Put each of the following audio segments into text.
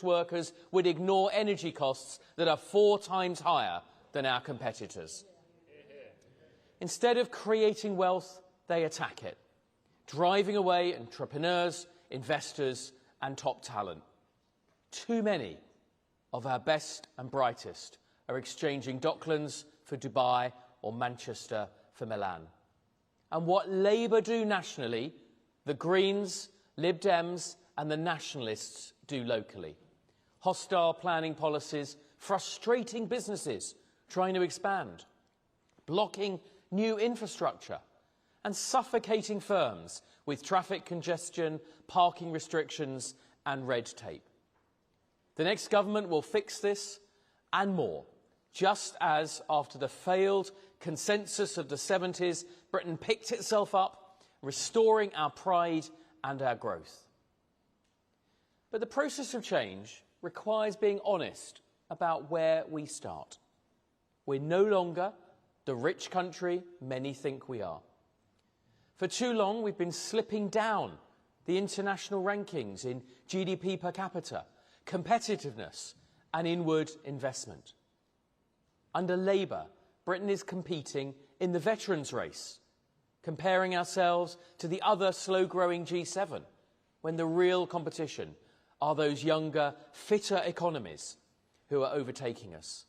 workers would ignore energy costs that are 4 times higher than our competitors. Instead of creating wealth, they attack it, driving away entrepreneurs, investors and top talent. Too many of our best and brightest are exchanging Docklands for Dubai or Manchester for Milan. And what Labour do nationally, the Greens, Lib Dems and the Nationalists do locally. Hostile planning policies, frustrating businesses trying to expand, blocking new infrastructure and suffocating firms with traffic congestion, parking restrictions and red tape. The next government will fix this and more, just as after the failed consensus of the 70s, Britain picked itself up, restoring our pride and our growth. But the process of change requires being honest about where we start. We're no longer the rich country many think we are. For too long, we've been slipping down the international rankings in GDP per capita, competitiveness and inward investment. Under Labour, Britain is competing in the veterans' race, comparing ourselves to the other slow-growing G7, when the real competition are those younger, fitter economies who are overtaking us.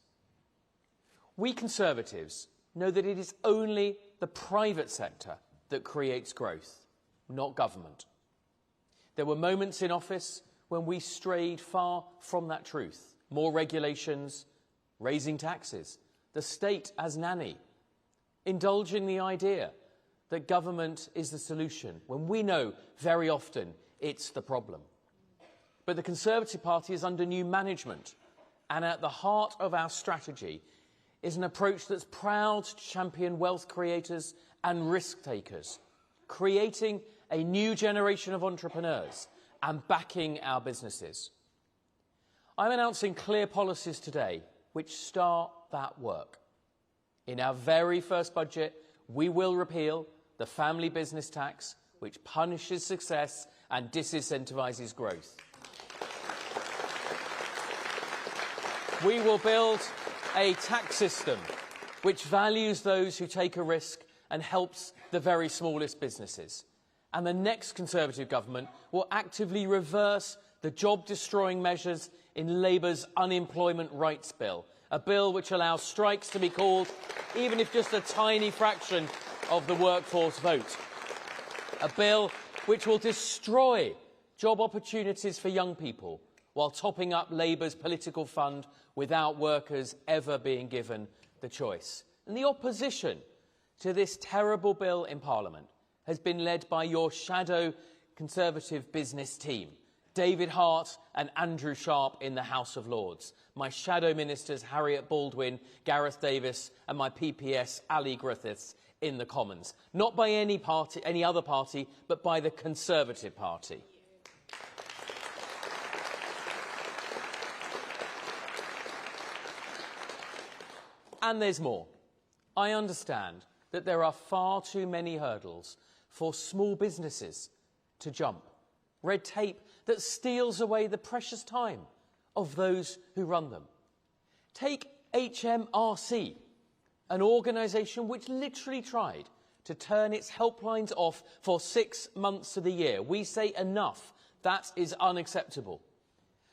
We Conservatives know that it is only the private sector that creates growth, not government. There were moments in office when we strayed far from that truth. More regulations, raising taxes, the state as nanny, indulging the idea that government is the solution, when we know very often it's the problem. But the Conservative Party is under new management, and at the heart of our strategy is an approach that's proud to champion wealth creators and risk takers, creating a new generation of entrepreneurs and backing our businesses. I'm announcing clear policies today which start that work. In our very first budget, we will repeal the family business tax, which punishes success and disincentivises growth. We will build a tax system which values those who take a risk and helps the very smallest businesses. And the next Conservative government will actively reverse the job-destroying measures in Labour's Unemployment Rights Bill, a bill which allows strikes to be called even if just a tiny fraction of the workforce vote. A bill which will destroy job opportunities for young people while topping up Labour's political fund without workers ever being given the choice. And the opposition to this terrible bill in Parliament has been led by your shadow Conservative business team, David Hart and Andrew Sharp in the House of Lords, my shadow ministers Harriet Baldwin, Gareth Davis and my PPS Ali Griffiths in the Commons. Not by any other party, but by the Conservative Party. And there's more. I understand that there are far too many hurdles for small businesses to jump. Red tape that steals away the precious time of those who run them. Take HMRC, an organisation which literally tried to turn its helplines off for 6 months of the year. We say enough. That is unacceptable.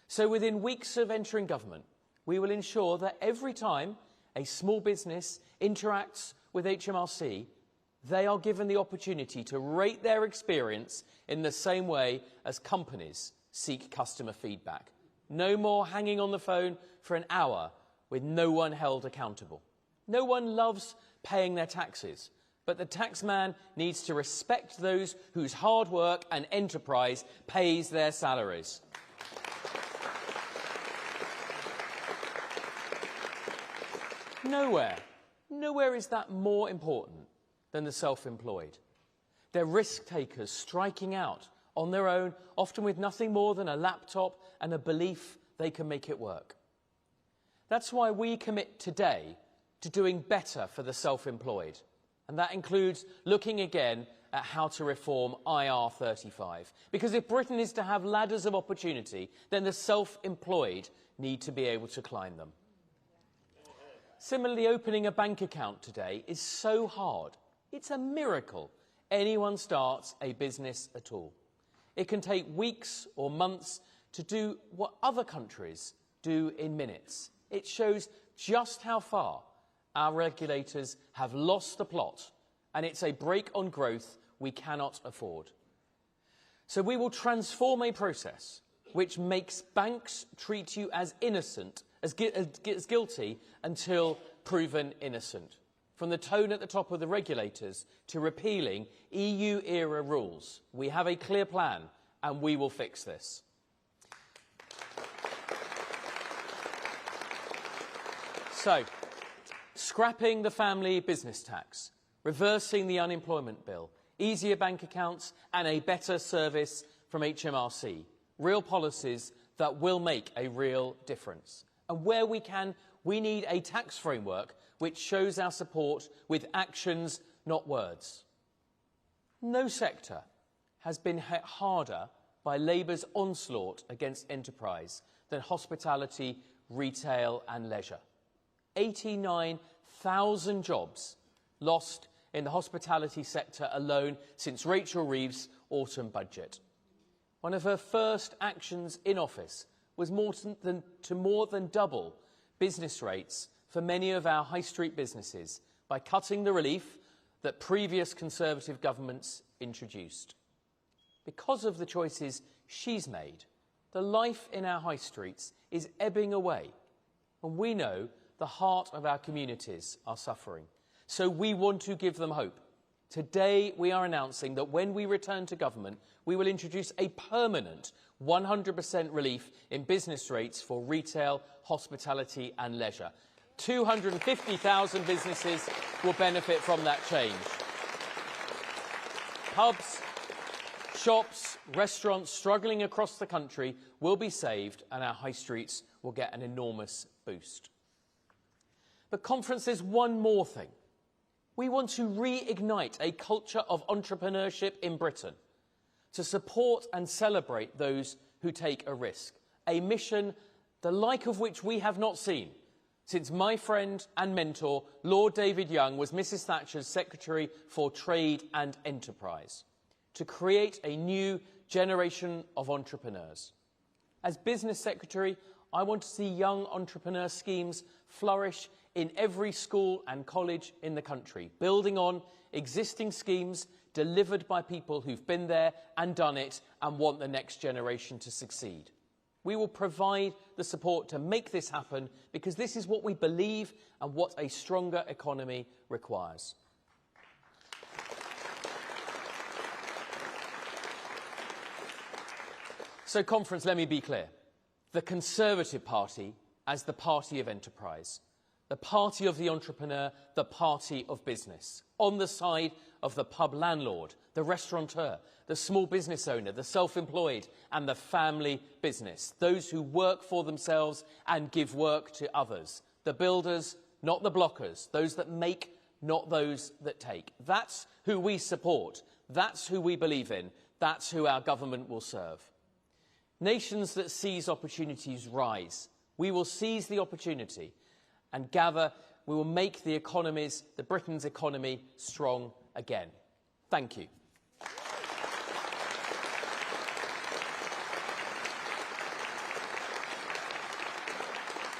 So within weeks of entering government, we will ensure that every time a small business interacts with HMRC, they are given the opportunity to rate their experience in the same way as companies seek customer feedback. No more hanging on the phone for an hour with no one held accountable. No one loves paying their taxes, but the taxman needs to respect those whose hard work and enterprise pays their salaries. Nowhere is that more important than the self-employed. They're risk takers striking out on their own, often with nothing more than a laptop and a belief they can make it work. That's why we commit today to doing better for the self-employed. And that includes looking again at how to reform IR35. Because if Britain is to have ladders of opportunity, then the self-employed need to be able to climb them. Similarly, opening a bank account today is so hard. It's a miracle anyone starts a business at all. It can take weeks or months to do what other countries do in minutes. It shows just how far our regulators have lost the plot, and it's a brake on growth we cannot afford. So we will transform a process which makes banks treat you as innocent, as guilty, until proven innocent. From the tone at the top of the regulators to repealing EU-era rules, we have a clear plan, and we will fix this. So, scrapping the family business tax, reversing the unemployment bill, easier bank accounts and a better service from HMRC. Real policies that will make a real difference. And where we can, we need a tax framework which shows our support with actions, not words. No sector has been hit harder by Labour's onslaught against enterprise than hospitality, retail and leisure. 89,000 jobs lost in the hospitality sector alone since Rachel Reeves' autumn budget. One of her first actions in office was more than double business rates for many of our high street businesses by cutting the relief that previous Conservative governments introduced. Because of the choices she's made, the life in our high streets is ebbing away, and we know the heart of our communities are suffering. So we want to give them hope. Today we are announcing that when we return to government, we will introduce a permanent 100% relief in business rates for retail, hospitality and leisure. 250,000 businesses will benefit from that change. Pubs, shops, restaurants struggling across the country will be saved, and our high streets will get an enormous boost. But conference is one more thing. We want to reignite a culture of entrepreneurship in Britain, to support and celebrate those who take a risk, a mission the like of which we have not seen since my friend and mentor, Lord David Young, was Mrs Thatcher's Secretary for Trade and Enterprise, to create a new generation of entrepreneurs. As Business Secretary, I want to see young entrepreneur schemes flourish in every school and college in the country, building on existing schemes delivered by people who've been there and done it and want the next generation to succeed. We will provide the support to make this happen because this is what we believe and what a stronger economy requires. So, conference, let me be clear. The Conservative Party as the party of enterprise, the party of the entrepreneur, the party of business, on the side of the pub landlord, the restaurateur, the small business owner, the self-employed and the family business, those who work for themselves and give work to others, the builders, not the blockers, those that make, not those that take. That's who we support, that's who we believe in, that's who our government will serve. Nations that seize opportunities rise. We will seize the opportunity and gather, we will make the Britain's economy strong again. Thank you.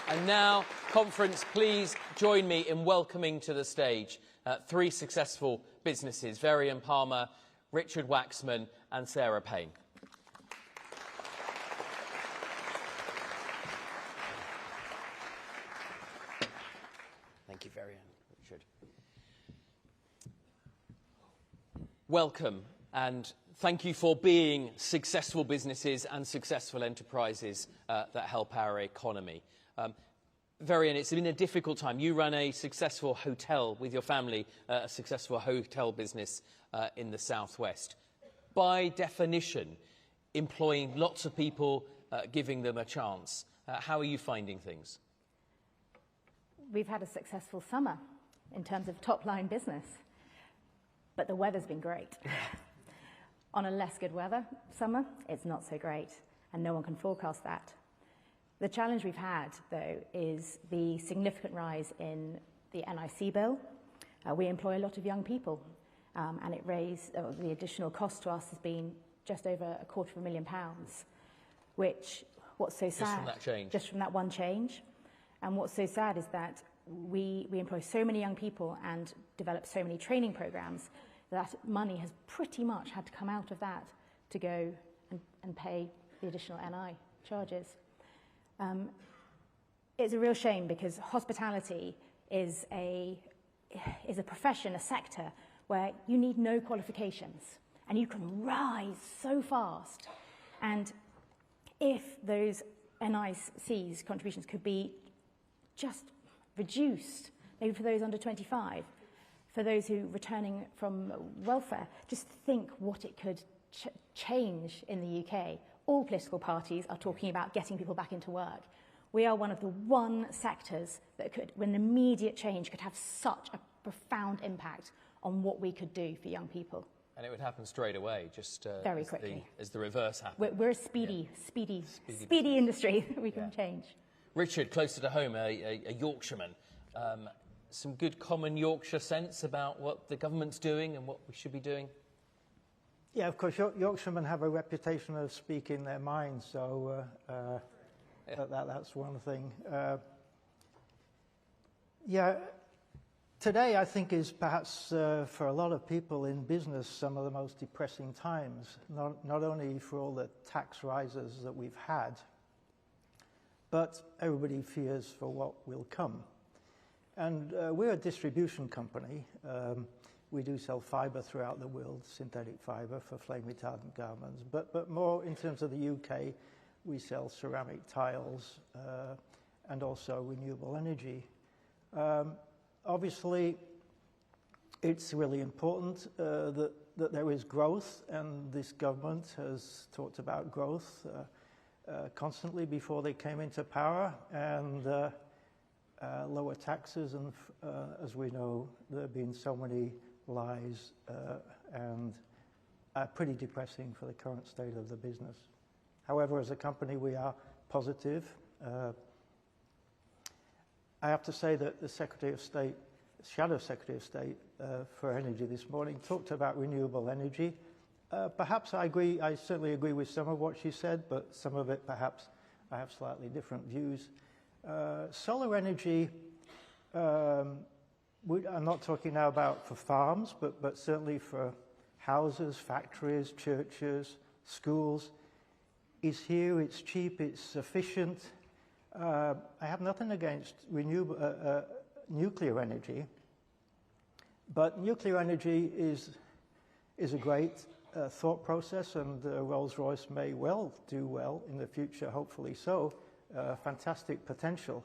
And now, conference, please join me in welcoming to the stage three successful businesses, Verian Palmer, Richard Waxman and Sarah Payne. Thank you, Verian. Richard. Welcome, and thank you for being successful businesses and successful enterprises that help our economy. Verian, it's been a difficult time. You run a successful hotel with your family, a successful hotel business in the southwest. By definition, employing lots of people, giving them a chance. How are you finding things? We've had a successful summer in terms of top-line business. But the weather's been great. On a less good weather summer, it's not so great, and no one can forecast that. The challenge we've had, though, is the significant rise in the NIC bill. We employ a lot of young people, and the additional cost to us has been just over £250,000, which, what's so sad... Just from that change? Just from that one change. And what's so sad is that we employ so many young people and develop so many training programs that money has pretty much had to come out of that to go and pay the additional NI charges. It's a real shame because hospitality is a profession, a sector, where you need no qualifications and you can rise so fast. And if those NIC's contributions could be just reduced, maybe for those under 25, for those who are returning from welfare, just think what it could change in the UK. All political parties are talking about getting people back into work. We are one of the sectors that could, with an immediate change, could have such a profound impact on what we could do for young people. And it would happen straight away, just very quickly. As the reverse happened. We're a speedy industry that we can change. Richard, closer to home, a Yorkshireman. Some good common Yorkshire sense about what the government's doing and what we should be doing? Yeah, of course, Yorkshiremen have a reputation of speaking their minds, so that's one thing. Today I think is perhaps for a lot of people in business some of the most depressing times, not only for all the tax rises that we've had, but everybody fears for what will come. And we're a distribution company. We do sell fibre throughout the world, synthetic fibre for flame retardant garments. But more in terms of the UK, we sell ceramic tiles and also renewable energy. Obviously, it's really important that there is growth, and this government has talked about growth constantly before they came into power, and lower taxes, and as we know, there have been so many lies and pretty depressing for the current state of the business. However, as a company, we are positive. I have to say that the Secretary of State, Shadow Secretary of State for Energy this morning talked about renewable energy. Perhaps I certainly agree with some of what she said, but some of it perhaps I have slightly different views. Solar energy, I'm not talking now about for farms, but certainly for houses, factories, churches, schools, is here, it's cheap, it's efficient. I have nothing against nuclear energy, but nuclear energy is a great thought process, and Rolls-Royce may well do well in the future, hopefully so. Fantastic potential,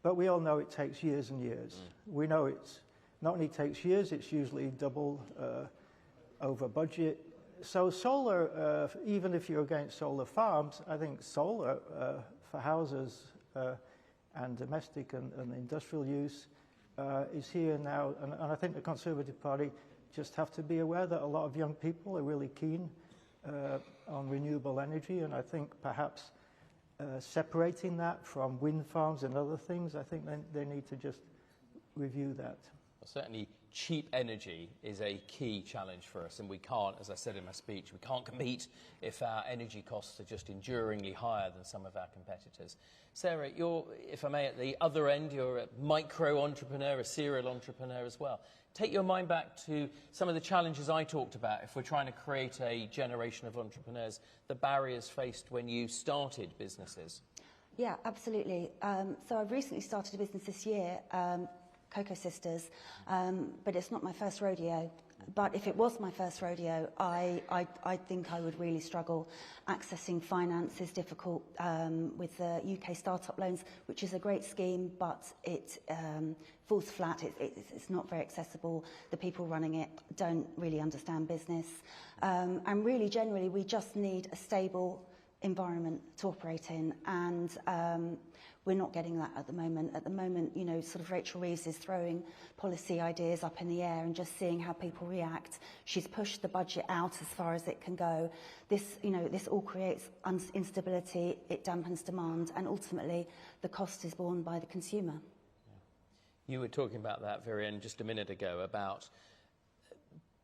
but we all know it takes years and years. We know it's not only takes years, it's usually double over budget. So solar, even if you're against solar farms, I think solar for houses and domestic and industrial use is here now, and I think the Conservative Party just have to be aware that a lot of young people are really keen on renewable energy, and I think perhaps separating that from wind farms and other things, I think they need to just review that. Well, certainly cheap energy is a key challenge for us, and we can't, as I said in my speech, we can't compete if our energy costs are just enduringly higher than some of our competitors. Sarah, you're, if I may, at the other end, you're a micro-entrepreneur, a serial entrepreneur as well. Take your mind back to some of the challenges I talked about if we're trying to create a generation of entrepreneurs, the barriers faced when you started businesses. Yeah, absolutely. So I've recently started a business this year, Cocoa Sisters, but it's not my first rodeo. But if it was my first rodeo, I think I would really struggle. Accessing finance is difficult with the UK startup loans, which is a great scheme, but it falls flat. It's not very accessible. The people running it don't really understand business. And really, generally, we just need a stable environment to operate in, and we're not getting that at the moment. At the moment, you know, sort of Rachel Reeves is throwing policy ideas up in the air and just seeing how people react. She's pushed the budget out as far as it can go. This, you know, this all creates instability, it dampens demand, and ultimately the cost is borne by the consumer. You were talking about that, Virian, just a minute ago, about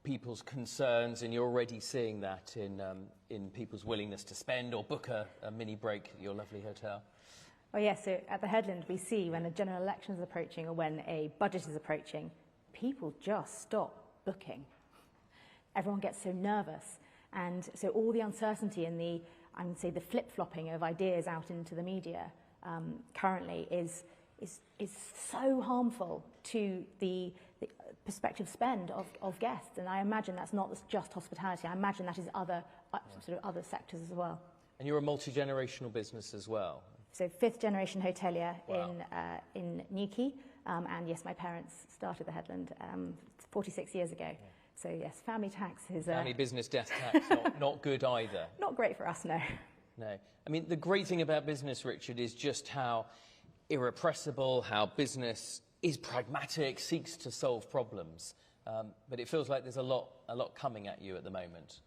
people's concerns, and you're already seeing that in people's willingness to spend or book a mini break at your lovely hotel. Oh yes, so at the Headland we see when a general election is approaching or when a budget is approaching, people just stop booking. Everyone gets so nervous, and so all the uncertainty and the, I would say, the flip-flopping of ideas out into the media currently is so harmful to the prospective spend of guests. And I imagine that's not just hospitality. I imagine that is other sort of other sectors as well. And you're a multi-generational business as well. So fifth generation hotelier. Wow. in Newquay, and yes, my parents started the Headland 46 years ago. Yeah. So yes, family tax is family business death tax not good either. Not great for us, no. No, I mean the great thing about business, Richard, is just how irrepressible, how business is pragmatic, seeks to solve problems. But it feels like there's a lot coming at you at the moment.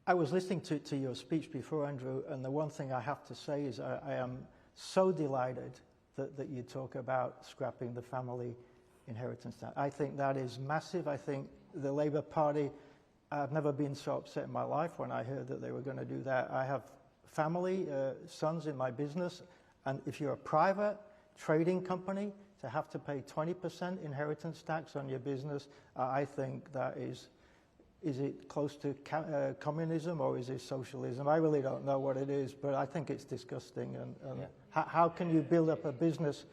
I was listening to your speech before, Andrew, and the one thing I have to say is I am so delighted that you talk about scrapping the family inheritance tax. I think that is massive. I think the Labour Party, I've never been so upset in my life when I heard that they were going to do that. I have family, sons in my business, and if you're a private trading company, to have to pay 20% inheritance tax on your business, I think that is it close to communism or is it socialism? I really don't know what it is, but I think it's disgusting. And yeah. How can you build up a business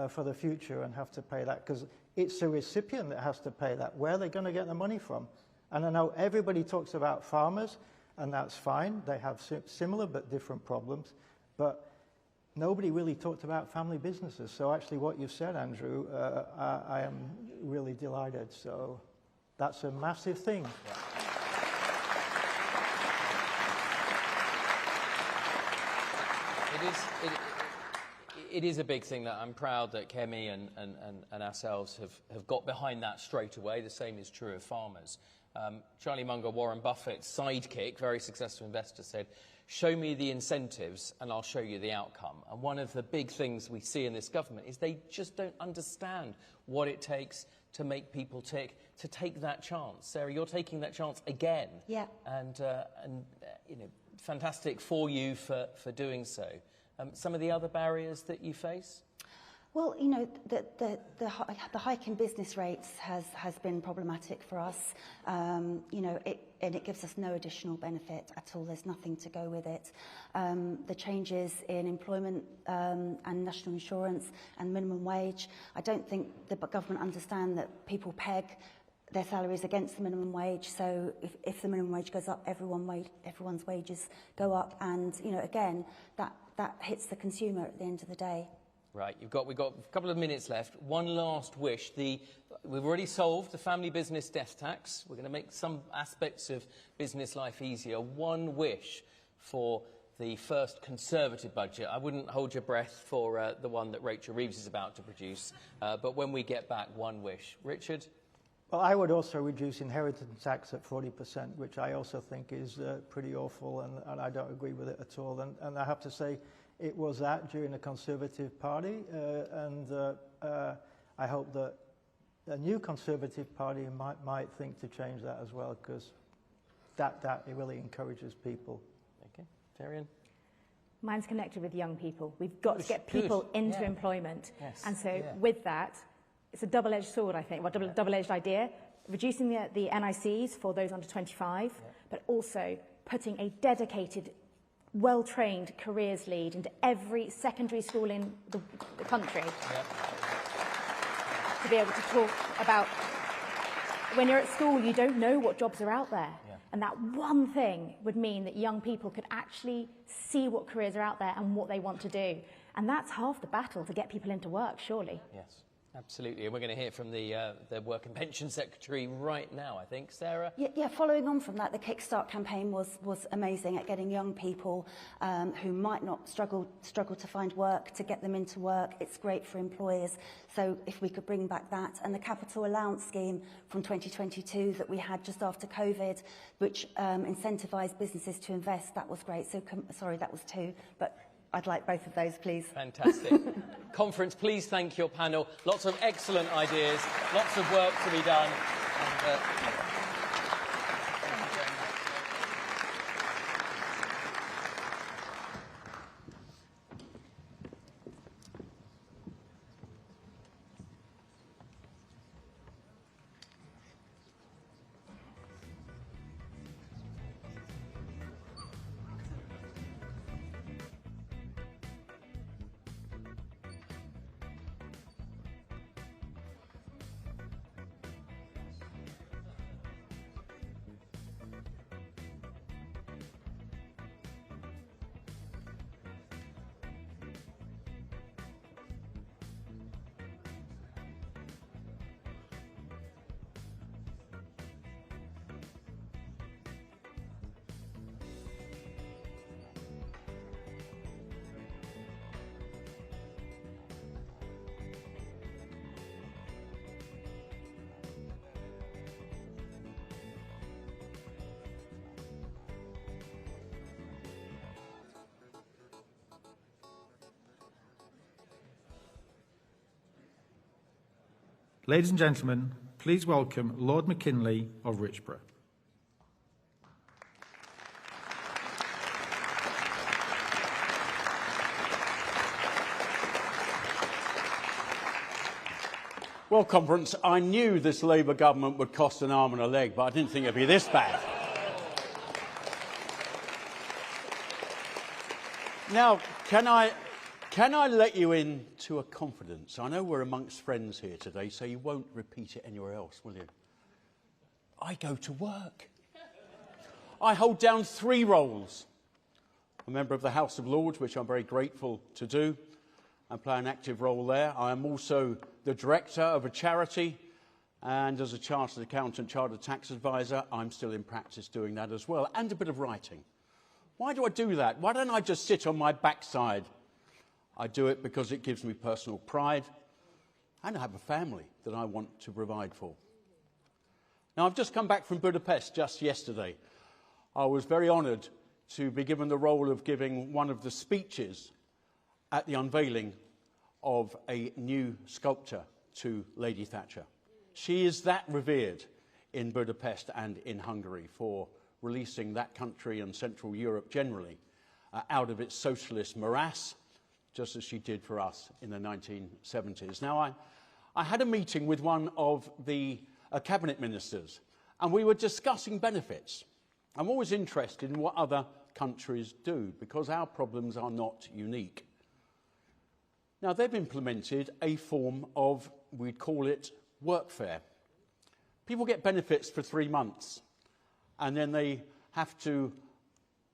for the future and have to pay that? Because it's the recipient that has to pay that. Where are they going to get the money from? And I know everybody talks about farmers, and that's fine. They have similar but different problems. But nobody really talked about family businesses. So actually what you've said, Andrew, I am really delighted. So that's a massive thing. Yeah. It is a big thing that I'm proud that Kemi and ourselves have got behind that straight away. The same is true of farmers. Charlie Munger, Warren Buffett's sidekick, very successful investor, said, "Show me the incentives and I'll show you the outcome." And one of the big things we see in this government is they just don't understand what it takes to make people tick, to take that chance. Sarah, you're taking that chance again. Yeah. And you know, fantastic for you for doing so. Some of the other barriers that you face? Well, you know, the hike in business rates has been problematic for us. You know, it gives us no additional benefit at all. There's nothing to go with it. The changes in employment and national insurance and minimum wage, I don't think the government understand that people peg their salaries against the minimum wage. So if the minimum wage goes up, everyone's wages go up. And, you know, again, that hits the consumer at the end of the day. Right, we've got a couple of minutes left. One last wish. We've already solved the family business death tax. We're going to make some aspects of business life easier. One wish for the first Conservative budget. I wouldn't hold your breath for the one that Rachel Reeves is about to produce, but when we get back, one wish. Richard? Well, I would also reduce inheritance tax at 40%, which I also think is pretty awful, and I don't agree with it at all. And I have to say, it was that during the Conservative Party, and I hope that a new Conservative Party might think to change that as well, because that it really encourages people. Okay, Varian? Mine's connected with young people. We've got to get people into employment. Yes. And so with that, it's a double-edged sword, I think, well, double-edged idea, reducing the NICs for those under 25, but also putting a dedicated, well-trained careers lead into every secondary school in the country to be able to talk about, when you're at school, you don't know what jobs are out there. And that one thing would mean that young people could actually see what careers are out there and what they want to do. And that's half the battle to get people into work, surely. Yes. Absolutely, and we're going to hear from the Work and Pension Secretary right now, I think. Sarah? Yeah, following on from that, the Kickstart campaign was amazing at getting young people who might not struggle to find work, to get them into work. It's great for employers. So if we could bring back that. And the capital allowance scheme from 2022 that we had just after COVID, which incentivised businesses to invest, that was great. So, sorry, that was 2, but I'd like both of those, please. Fantastic. Conference, please thank your panel. Lots of excellent ideas, lots of work to be done. And, Ladies and gentlemen, please welcome Lord McKinley of Richborough. Well, Conference, I knew this Labour government would cost an arm and a leg, but I didn't think it'd be this bad. Now, can I let you into a confidence? I know we're amongst friends here today, so you won't repeat it anywhere else, will you? I go to work. I hold down 3 roles. A member of the House of Lords, which I'm very grateful to do, and play an active role there. I am also the director of a charity, and as a chartered accountant, chartered tax advisor, I'm still in practice doing that as well, and a bit of writing. Why do I do that? Why don't I just sit on my backside? I do it because it gives me personal pride, and I have a family that I want to provide for. Now, I've just come back from Budapest just yesterday. I was very honoured to be given the role of giving one of the speeches at the unveiling of a new sculpture to Lady Thatcher. She is that revered in Budapest and in Hungary for releasing that country and Central Europe generally out of its socialist morass, just as she did for us in the 1970s. Now, I had a meeting with one of the cabinet ministers, and we were discussing benefits. I'm always interested in what other countries do, because our problems are not unique. Now, they've implemented a form of, we'd call it, workfare. People get benefits for 3 months, and then they have to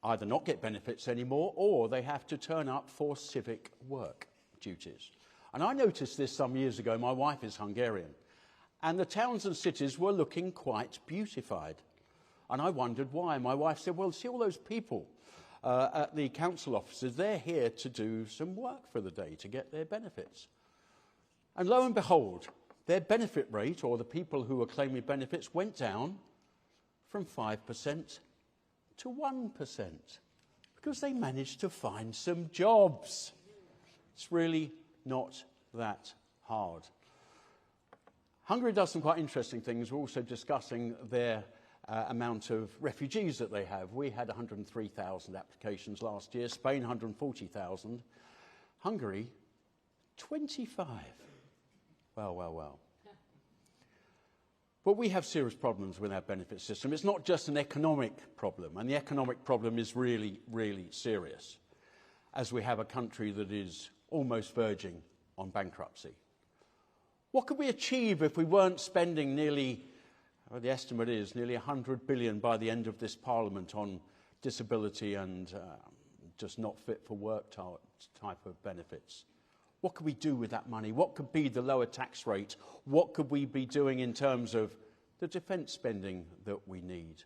either not get benefits anymore, or they have to turn up for civic work duties. And I noticed this some years ago. My wife is Hungarian, and the towns and cities were looking quite beautified. And I wondered why. My wife said, well, see all those people at the council offices, they're here to do some work for the day, to get their benefits. And lo and behold, their benefit rate, or the people who were claiming benefits, went down from 5% to 1%, because they managed to find some jobs. It's really not that hard. Hungary does some quite interesting things. We're also discussing their amount of refugees that they have. We had 103,000 applications last year, Spain 140,000, Hungary 25. Well, well, well. But we have serious problems with our benefit system. It's not just an economic problem, and the economic problem is really, really serious, as we have a country that is almost verging on bankruptcy. What could we achieve if we weren't spending nearly, well, the estimate is nearly 100 billion by the end of this Parliament on disability and just not fit for work type of benefits? What could we do with that money? What could be the lower tax rate? What could we be doing in terms of the defence spending that we need?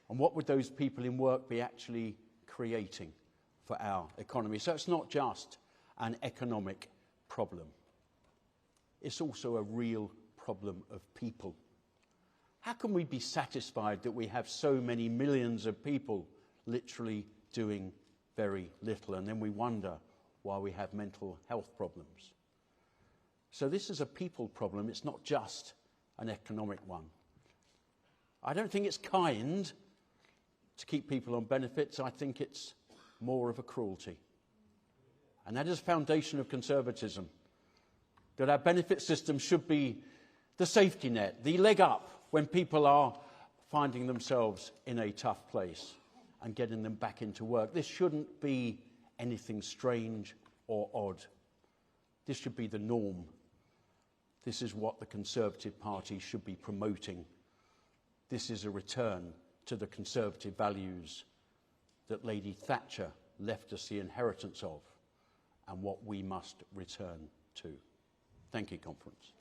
And what would those people in work be actually creating for our economy? So it's not just an economic problem. It's also a real problem of people. How can we be satisfied that we have so many millions of people literally doing very little, and then we wonder why we have mental health problems? So this is a people problem. It's not just an economic one. I don't think it's kind to keep people on benefits. I think it's more of a cruelty. And that is the foundation of conservatism, that our benefit system should be the safety net, the leg up when people are finding themselves in a tough place and getting them back into work. This shouldn't be anything strange or odd. This should be the norm. This is what the Conservative Party should be promoting. This is a return to the conservative values that Lady Thatcher left us the inheritance of, and what we must return to. Thank you, Conference.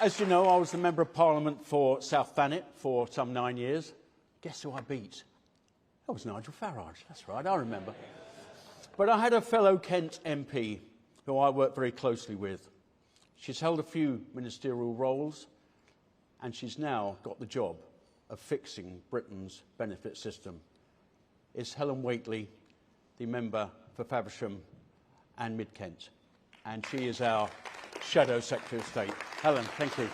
As you know, I was the Member of Parliament for South Thanet for some 9 years. Guess who I beat? That was Nigel Farage. That's right, I remember. But I had a fellow Kent MP who I worked very closely with. She's held a few ministerial roles, and she's now got the job of fixing Britain's benefit system. It's Helen Whately, the member for Faversham and Mid-Kent, and she is our Shadow Secretary of State. Helen, thank you.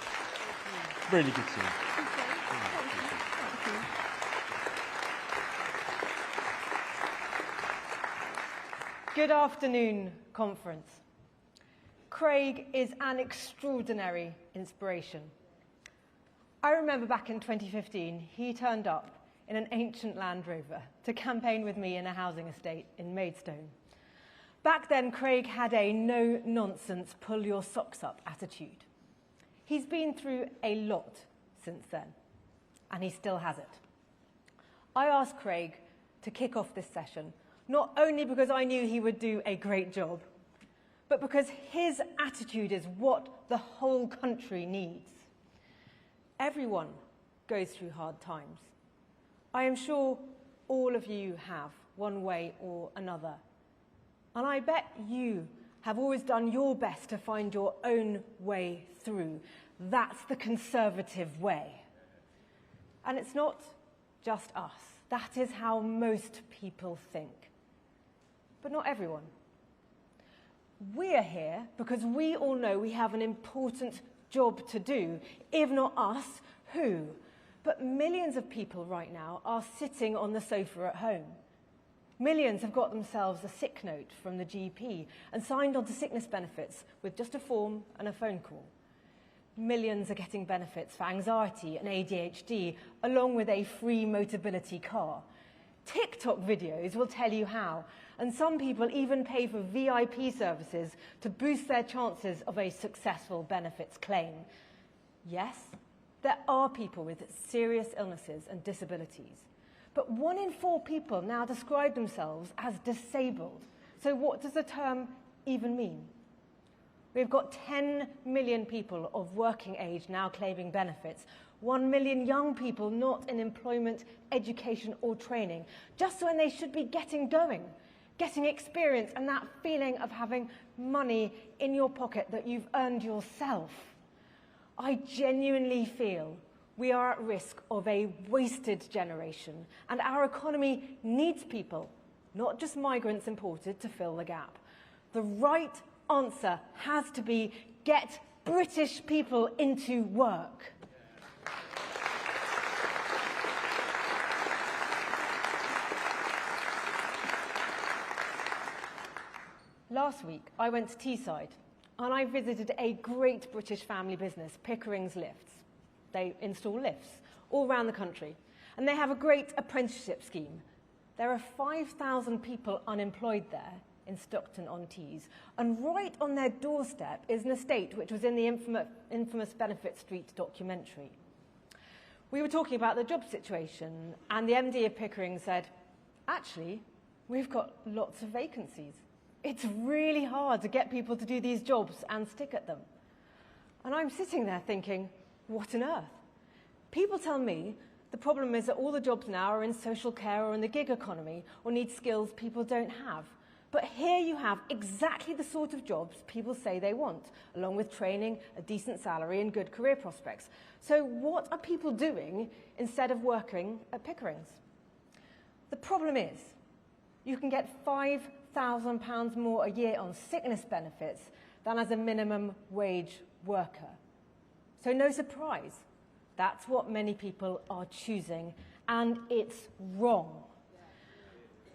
Really good to see you. Good afternoon, Conference. Craig is an extraordinary inspiration. I remember back in 2015, he turned up in an ancient Land Rover to campaign with me in a housing estate in Maidstone. Back then, Craig had a no-nonsense, pull-your-socks-up attitude. He's been through a lot since then, and he still has it. I asked Craig to kick off this session, not only because I knew he would do a great job, but because his attitude is what the whole country needs. Everyone goes through hard times. I am sure all of you have, one way or another. And I bet you have always done your best to find your own way through. That's the Conservative way. And it's not just us. That is how most people think. But not everyone. We're here because we all know we have an important job to do. If not us, who? But millions of people right now are sitting on the sofa at home. Millions have got themselves a sick note from the GP and signed on to sickness benefits with just a form and a phone call. Millions are getting benefits for anxiety and ADHD, along with a free Motability car. TikTok videos will tell you how, and some people even pay for VIP services to boost their chances of a successful benefits claim. Yes, there are people with serious illnesses and disabilities. But 1 in 4 people now describe themselves as disabled. So what does the term even mean? We've got 10 million people of working age now claiming benefits, 1 million young people not in employment, education or training, just when they should be getting going, getting experience and that feeling of having money in your pocket that you've earned yourself. I genuinely feel we are at risk of a wasted generation, and our economy needs people, not just migrants imported, to fill the gap. The right answer has to be get British people into work. Last week, I went to Teesside, and I visited a great British family business, Pickering's Lifts. They install lifts all around the country, and they have a great apprenticeship scheme. There are 5,000 people unemployed there in Stockton-on-Tees, and right on their doorstep is an estate which was in the infamous Benefit Street documentary. We were talking about the job situation, and the MD of Pickering said, actually, we've got lots of vacancies. It's really hard to get people to do these jobs and stick at them. And I'm sitting there thinking, what on earth? People tell me the problem is that all the jobs now are in social care or in the gig economy or need skills people don't have. But here you have exactly the sort of jobs people say they want, along with training, a decent salary and good career prospects. So what are people doing instead of working at Pickering's? The problem is you can get £5,000 more a year on sickness benefits than as a minimum wage worker. So no surprise, that's what many people are choosing, and it's wrong.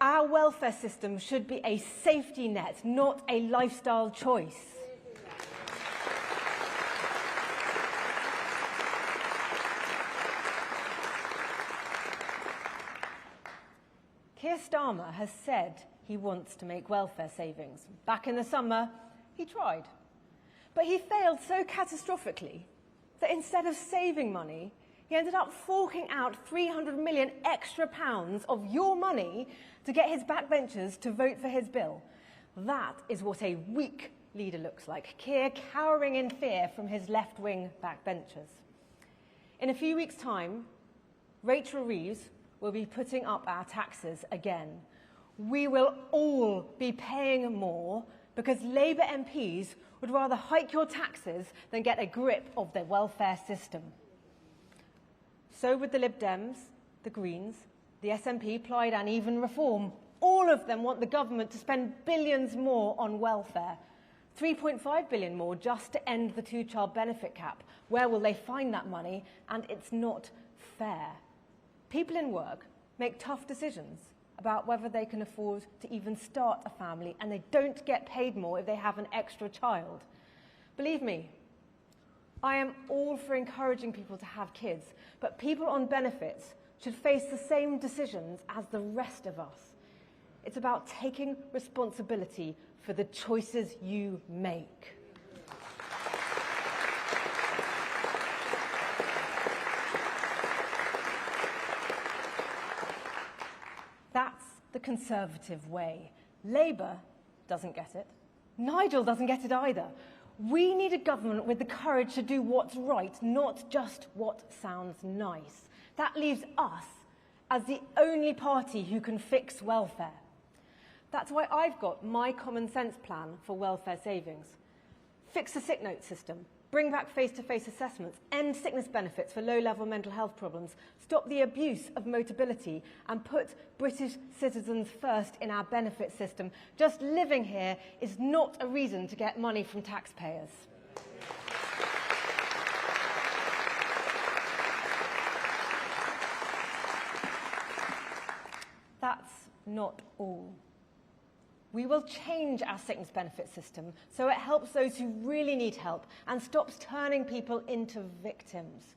Our welfare system should be a safety net, not a lifestyle choice. Keir Starmer has said he wants to make welfare savings. Back in the summer, he tried. But he failed so catastrophically that instead of saving money, he ended up forking out £300 million extra of your money to get his backbenchers to vote for his bill. That is what a weak leader looks like, Keir cowering in fear from his left-wing backbenchers. In a few weeks' time, Rachel Reeves will be putting up our taxes again. We will all be paying more because Labour MPs would rather hike your taxes than get a grip of the welfare system. So would the Lib Dems, the Greens, the SNP, Plaid and even Reform. All of them want the government to spend billions more on welfare. 3.5 billion more just to end the two-child benefit cap. Where will they find that money? And it's not fair. People in work make tough decisions about whether they can afford to even start a family, and they don't get paid more if they have an extra child. Believe me, I am all for encouraging people to have kids, but people on benefits should face the same decisions as the rest of us. It's about taking responsibility for the choices you make. That's the Conservative way. Labour doesn't get it. Nigel doesn't get it either. We need a government with the courage to do what's right, not just what sounds nice. That leaves us as the only party who can fix welfare. That's why I've got my common sense plan for welfare savings. Fix the sick note system, bring back face-to-face assessments, end sickness benefits for low-level mental health problems, stop the abuse of motability, and put British citizens first in our benefit system. Just living here is not a reason to get money from taxpayers. That's not all. We will change our sickness benefit system so it helps those who really need help and stops turning people into victims.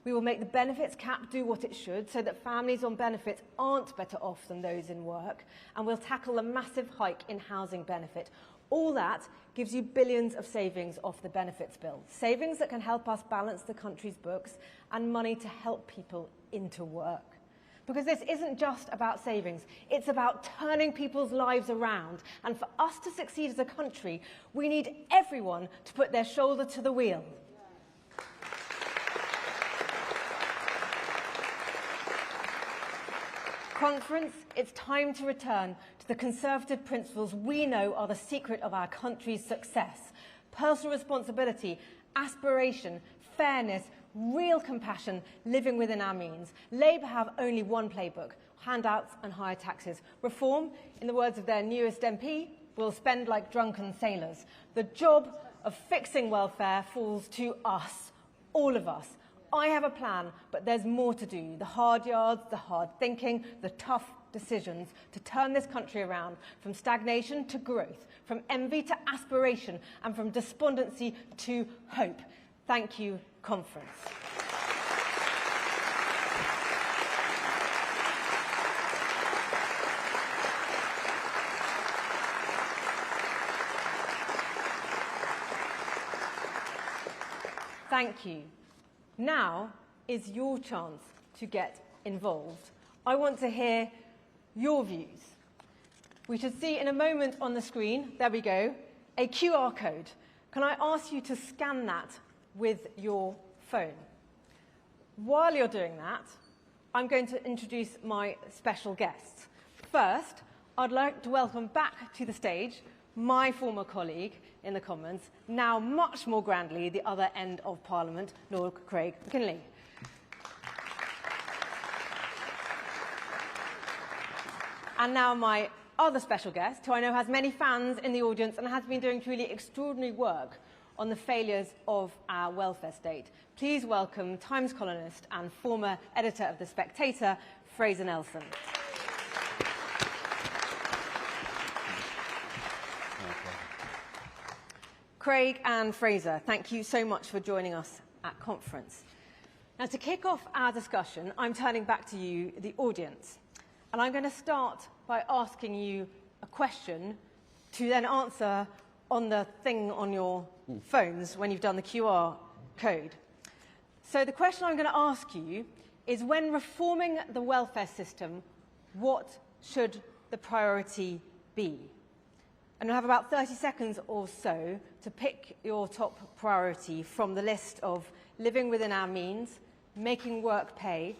We will make the benefits cap do what it should so that families on benefits aren't better off than those in work, and we'll tackle the massive hike in housing benefit. All that gives you billions of savings off the benefits bill. Savings that can help us balance the country's books and money to help people into work. Because this isn't just about savings, it's about turning people's lives around. And for us to succeed as a country, we need everyone to put their shoulder to the wheel. Conference, it's time to return to the Conservative principles we know are the secret of our country's success. Personal responsibility, aspiration, fairness, real compassion, living within our means. Labour have only one playbook: handouts and higher taxes. Reform, in the words of their newest MP, will spend like drunken sailors. The job of fixing welfare falls to us, all of us. I have a plan, but there's more to do. The hard yards, the hard thinking, the tough decisions to turn this country around from stagnation to growth, from envy to aspiration, and from despondency to hope. Thank you, Conference. Thank you. Now, is your chance to get involved. I want to hear your views. We should see in a moment on the screen, there we go, a QR code. Can I ask you to scan that with your phone? While you're doing that, I'm going to introduce my special guests. First, I'd like to welcome back to the stage my former colleague in the Commons, now much more grandly the other end of Parliament, Lord Craig McKinley. And now my other special guest, who I know has many fans in the audience and has been doing truly extraordinary work on the failures of our welfare state. Please welcome Times columnist and former editor of The Spectator, Fraser Nelson. Craig and Fraser, thank you so much for joining us at conference. Now, to kick off our discussion, I'm turning back to you, the audience, and I'm going to start by asking you a question to then answer on the thing on your phones when you've done the QR code. So the question I'm going to ask you is, when reforming the welfare system, what should the priority be? And you'll have about 30 seconds or so to pick your top priority from the list of living within our means, making work pay,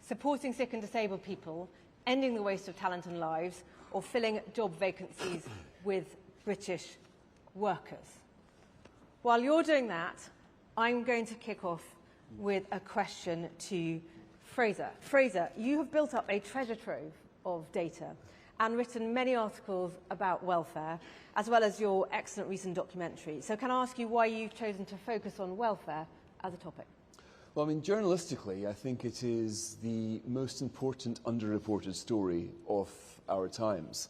supporting sick and disabled people, ending the waste of talent and lives, or filling job vacancies with British workers. While you're doing that, I'm going to kick off with a question to Fraser. Fraser, you have built up a treasure trove of data and written many articles about welfare, as well as your excellent recent documentary. So can I ask you why you've chosen to focus on welfare as a topic? Well, I mean, journalistically, I think it is the most important underreported story of our times.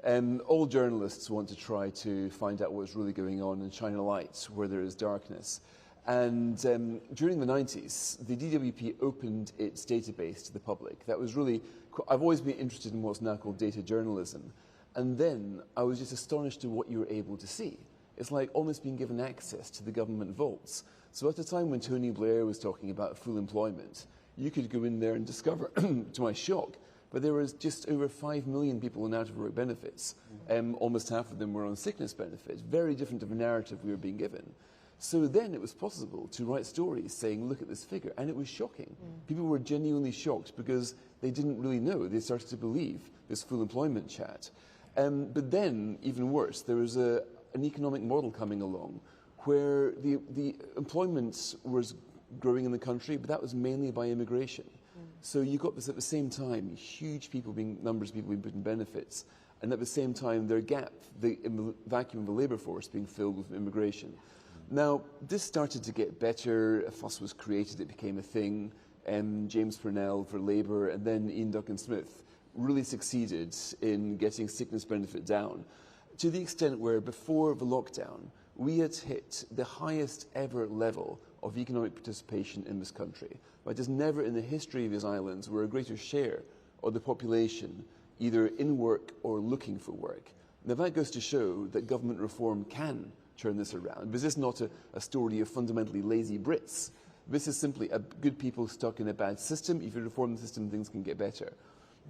All journalists want to try to find out what's really going on and shine a light where there is darkness. And during the 90s, the DWP opened its database to the public. That was really, I've always been interested in what's now called data journalism. And then I was just astonished at what you were able to see. It's like almost being given access to the government vaults. So at the time when Tony Blair was talking about full employment, you could go in there and discover, to my shock, but there was just over 5 million people on out-of-work benefits. Almost half of them were on sickness benefits. Very different of a narrative we were being given. So then it was possible to write stories saying, look at this figure, and it was shocking. People were genuinely shocked because they didn't really know. They started to believe this full employment chat. But then, even worse, there was an economic model coming along where the employment was growing in the country, but that was mainly by immigration. So you got this at the same time, huge numbers of people being put in benefits, and at the same time their gap, the vacuum of the labour force being filled with immigration. Now, this started to get better, a fuss was created, it became a thing. James Purnell for Labour, and then Ian Duncan-Smith really succeeded in getting sickness benefit down, to the extent where before the lockdown, we had hit the highest ever level of economic participation in this country. But there's never in the history of these islands where a greater share of the population either in work or looking for work. Now that goes to show that government reform can turn this around. This is not a story of fundamentally lazy Brits. This is simply good people stuck in a bad system. If you reform the system, things can get better.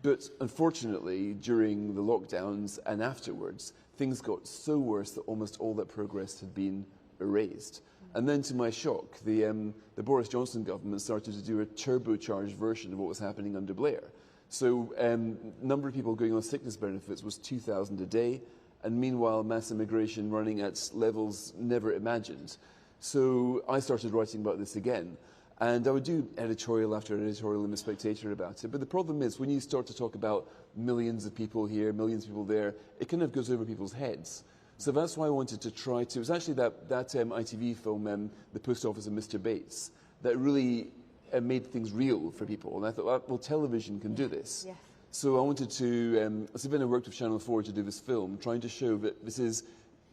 But unfortunately, during the lockdowns and afterwards, things got so worse that almost all that progress had been erased. And then, to my shock, the Boris Johnson government started to do a turbocharged version of what was happening under Blair. So number of people going on sickness benefits was 2,000 a day, and meanwhile mass immigration running at levels never imagined. So I started writing about this again. And I would do editorial after editorial in The Spectator about it. But the problem is, when you start to talk about millions of people here, millions of people there, it kind of goes over people's heads. So that's why I wanted to try to... It was actually that ITV film, The Post Office of Mr. Bates, that really made things real for people. And I thought, well, television can do this. Yes. So I wanted to... so then I worked with Channel 4 to do this film, trying to show that this is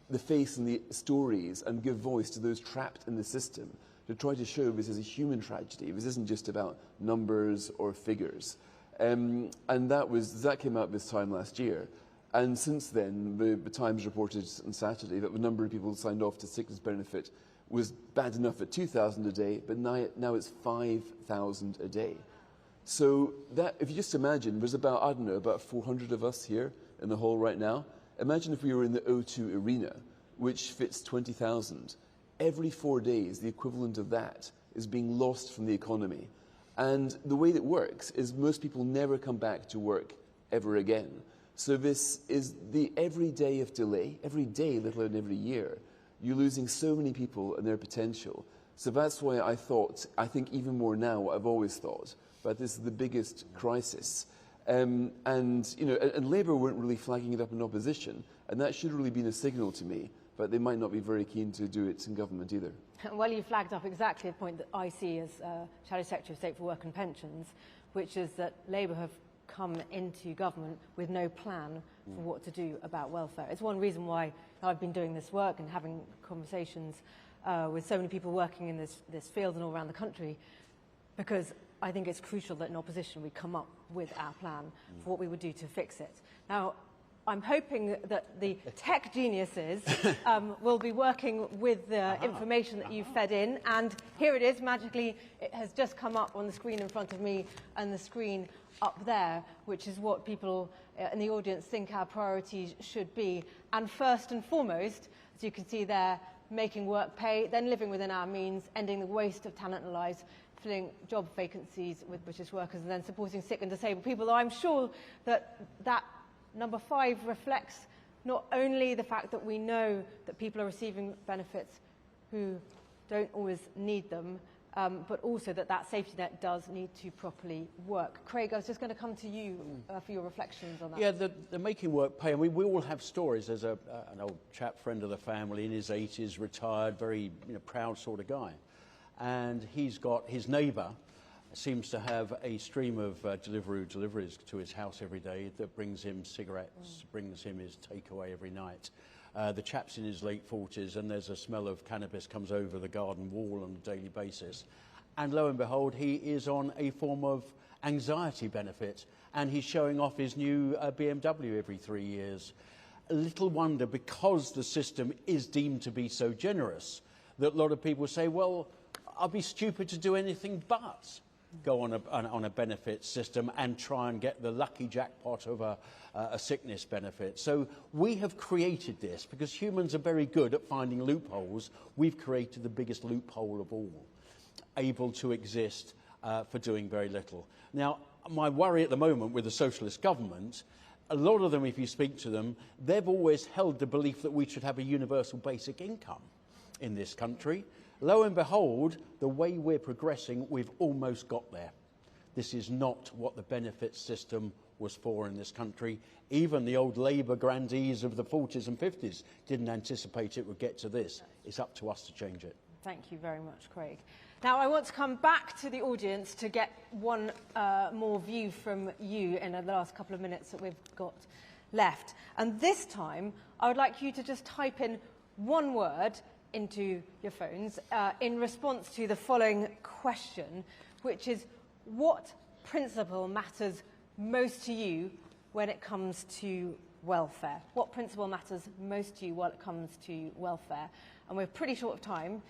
the face and the stories and give voice to those trapped in the system, to try to show this is a human tragedy. This isn't just about numbers or figures. And that came out this time last year. And since then, the Times reported on Saturday that the number of people signed off to sickness benefit was bad enough at 2,000 a day, but now it's 5,000 a day. So that, if you just imagine, there's about, I don't know, about 400 of us here in the hall right now. Imagine if we were in the O2 arena, which fits 20,000. Every 4 days, the equivalent of that is being lost from the economy. And the way that works is most people never come back to work ever again. So this is the every day of delay, every day, let alone every year. You're losing so many people and their potential. So that's why I think even more now what I've always thought, but this is the biggest crisis. And Labour weren't really flagging it up in opposition, and that should really been a signal to me, but they might not be very keen to do it in government either. Well, you flagged up exactly the point that I see as Shadow Secretary of State for Work and Pensions, which is that Labour have come into government with no plan for what to do about welfare. It's one reason why I've been doing this work and having conversations with so many people working in this field and all around the country, because I think it's crucial that in opposition we come up with our plan for what we would do to fix it. Now, I'm hoping that the tech geniuses will be working with the information that you've fed in, and here it is, magically, it has just come up on the screen in front of me and the screen up there, which is what people in the audience think our priorities should be. And first and foremost, as you can see there, making work pay, then living within our means, ending the waste of talent and lives, filling job vacancies with British workers, and then supporting sick and disabled people. Though I'm sure that number 5 reflects not only the fact that we know that people are receiving benefits who don't always need them, but also that safety net does need to properly work. Craig, I was just going to come to you for your reflections on that. Yeah, the making work pay. I mean, we all have stories. There's an old chap, friend of the family, in his 80s, retired, very proud sort of guy. And he's got his neighbour seems to have a stream of deliveries to his house every day that brings him cigarettes, brings him his takeaway every night. The chap's in his late 40s, and there's a smell of cannabis comes over the garden wall on a daily basis. And lo and behold, he is on a form of anxiety benefit, and he's showing off his new BMW every 3 years. Little wonder, because the system is deemed to be so generous, that a lot of people say, well, I'll be stupid to do anything but go on a benefit system and try and get the lucky jackpot of a sickness benefit. So we have created this because humans are very good at finding loopholes. We've created the biggest loophole of all, able to exist for doing very little. Now, my worry at the moment with the socialist government, a lot of them, if you speak to them, they've always held the belief that we should have a universal basic income in this country. Lo and behold, the way we're progressing, we've almost got there. This is not what the benefit system was for in this country. Even the old Labour grandees of the 40s and 50s didn't anticipate it would get to this. It's up to us to change it. Thank you very much, Craig. Now, I want to come back to the audience to get one more view from you in the last couple of minutes that we've got left. And this time, I would like you to just type in one word into your phones in response to the following question, which is, what principle matters most to you when it comes to welfare? What principle matters most to you when it comes to welfare? And we're pretty short of time,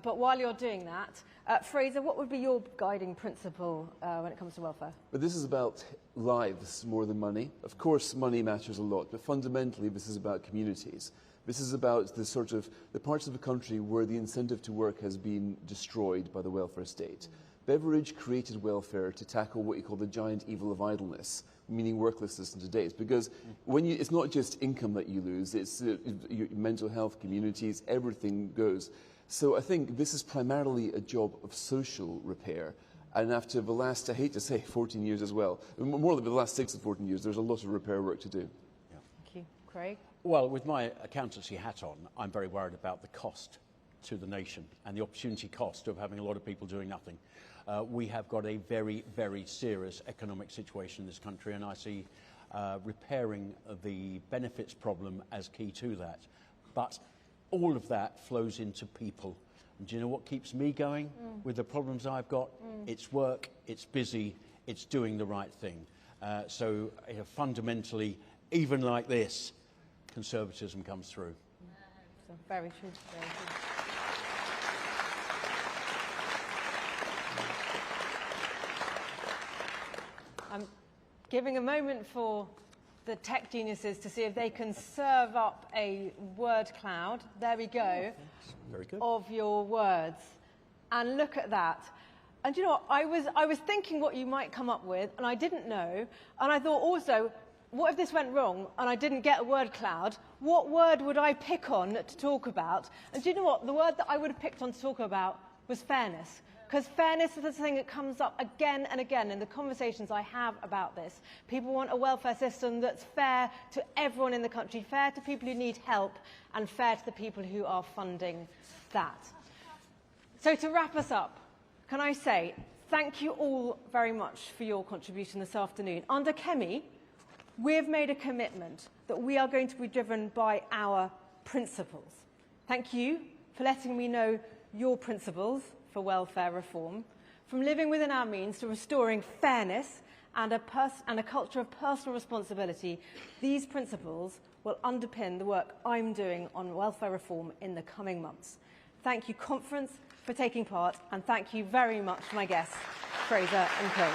but while you're doing that, Fraser, what would be your guiding principle when it comes to welfare? But this is about lives more than money. Of course, money matters a lot, but fundamentally, this is about communities. This is about the parts of the country where the incentive to work has been destroyed by the welfare state. Beveridge created welfare to tackle what you call the giant evil of idleness, meaning worklessness in today's. Because it's not just income that you lose, it's your mental health, communities, everything goes. So I think this is primarily a job of social repair. And after the last, I hate to say, 14 years as well, more than the last 6 to 14 years, there's a lot of repair work to do. Yeah. Thank you. Craig? Well, with my accountancy hat on, I'm very worried about the cost to the nation and the opportunity cost of having a lot of people doing nothing. We have got a very, very serious economic situation in this country, and I see repairing the benefits problem as key to that. But all of that flows into people. And do you know what keeps me going with the problems I've got? It's work, it's busy, it's doing the right thing. So fundamentally, even like this, conservatism comes through. So very true. Very true. I'm giving a moment for the tech geniuses to see if they can serve up a word cloud. There we go. Very good. Of your words. And look at that. And you know what? I was thinking what you might come up with, and I didn't know. And I thought also, what if this went wrong and I didn't get a word cloud? What word would I pick on to talk about? And do you know what? The word that I would have picked on to talk about was fairness. Because fairness is the thing that comes up again and again in the conversations I have about this. People want a welfare system that's fair to everyone in the country, fair to people who need help, and fair to the people who are funding that. So to wrap us up, can I say thank you all very much for your contribution this afternoon. Under Kemi, we have made a commitment that we are going to be driven by our principles. Thank you for letting me know your principles for welfare reform, from living within our means to restoring fairness and a culture of personal responsibility. These principles will underpin the work I'm doing on welfare reform in the coming months. Thank you, conference, for taking part, and thank you very much to my guests, Fraser and Craig.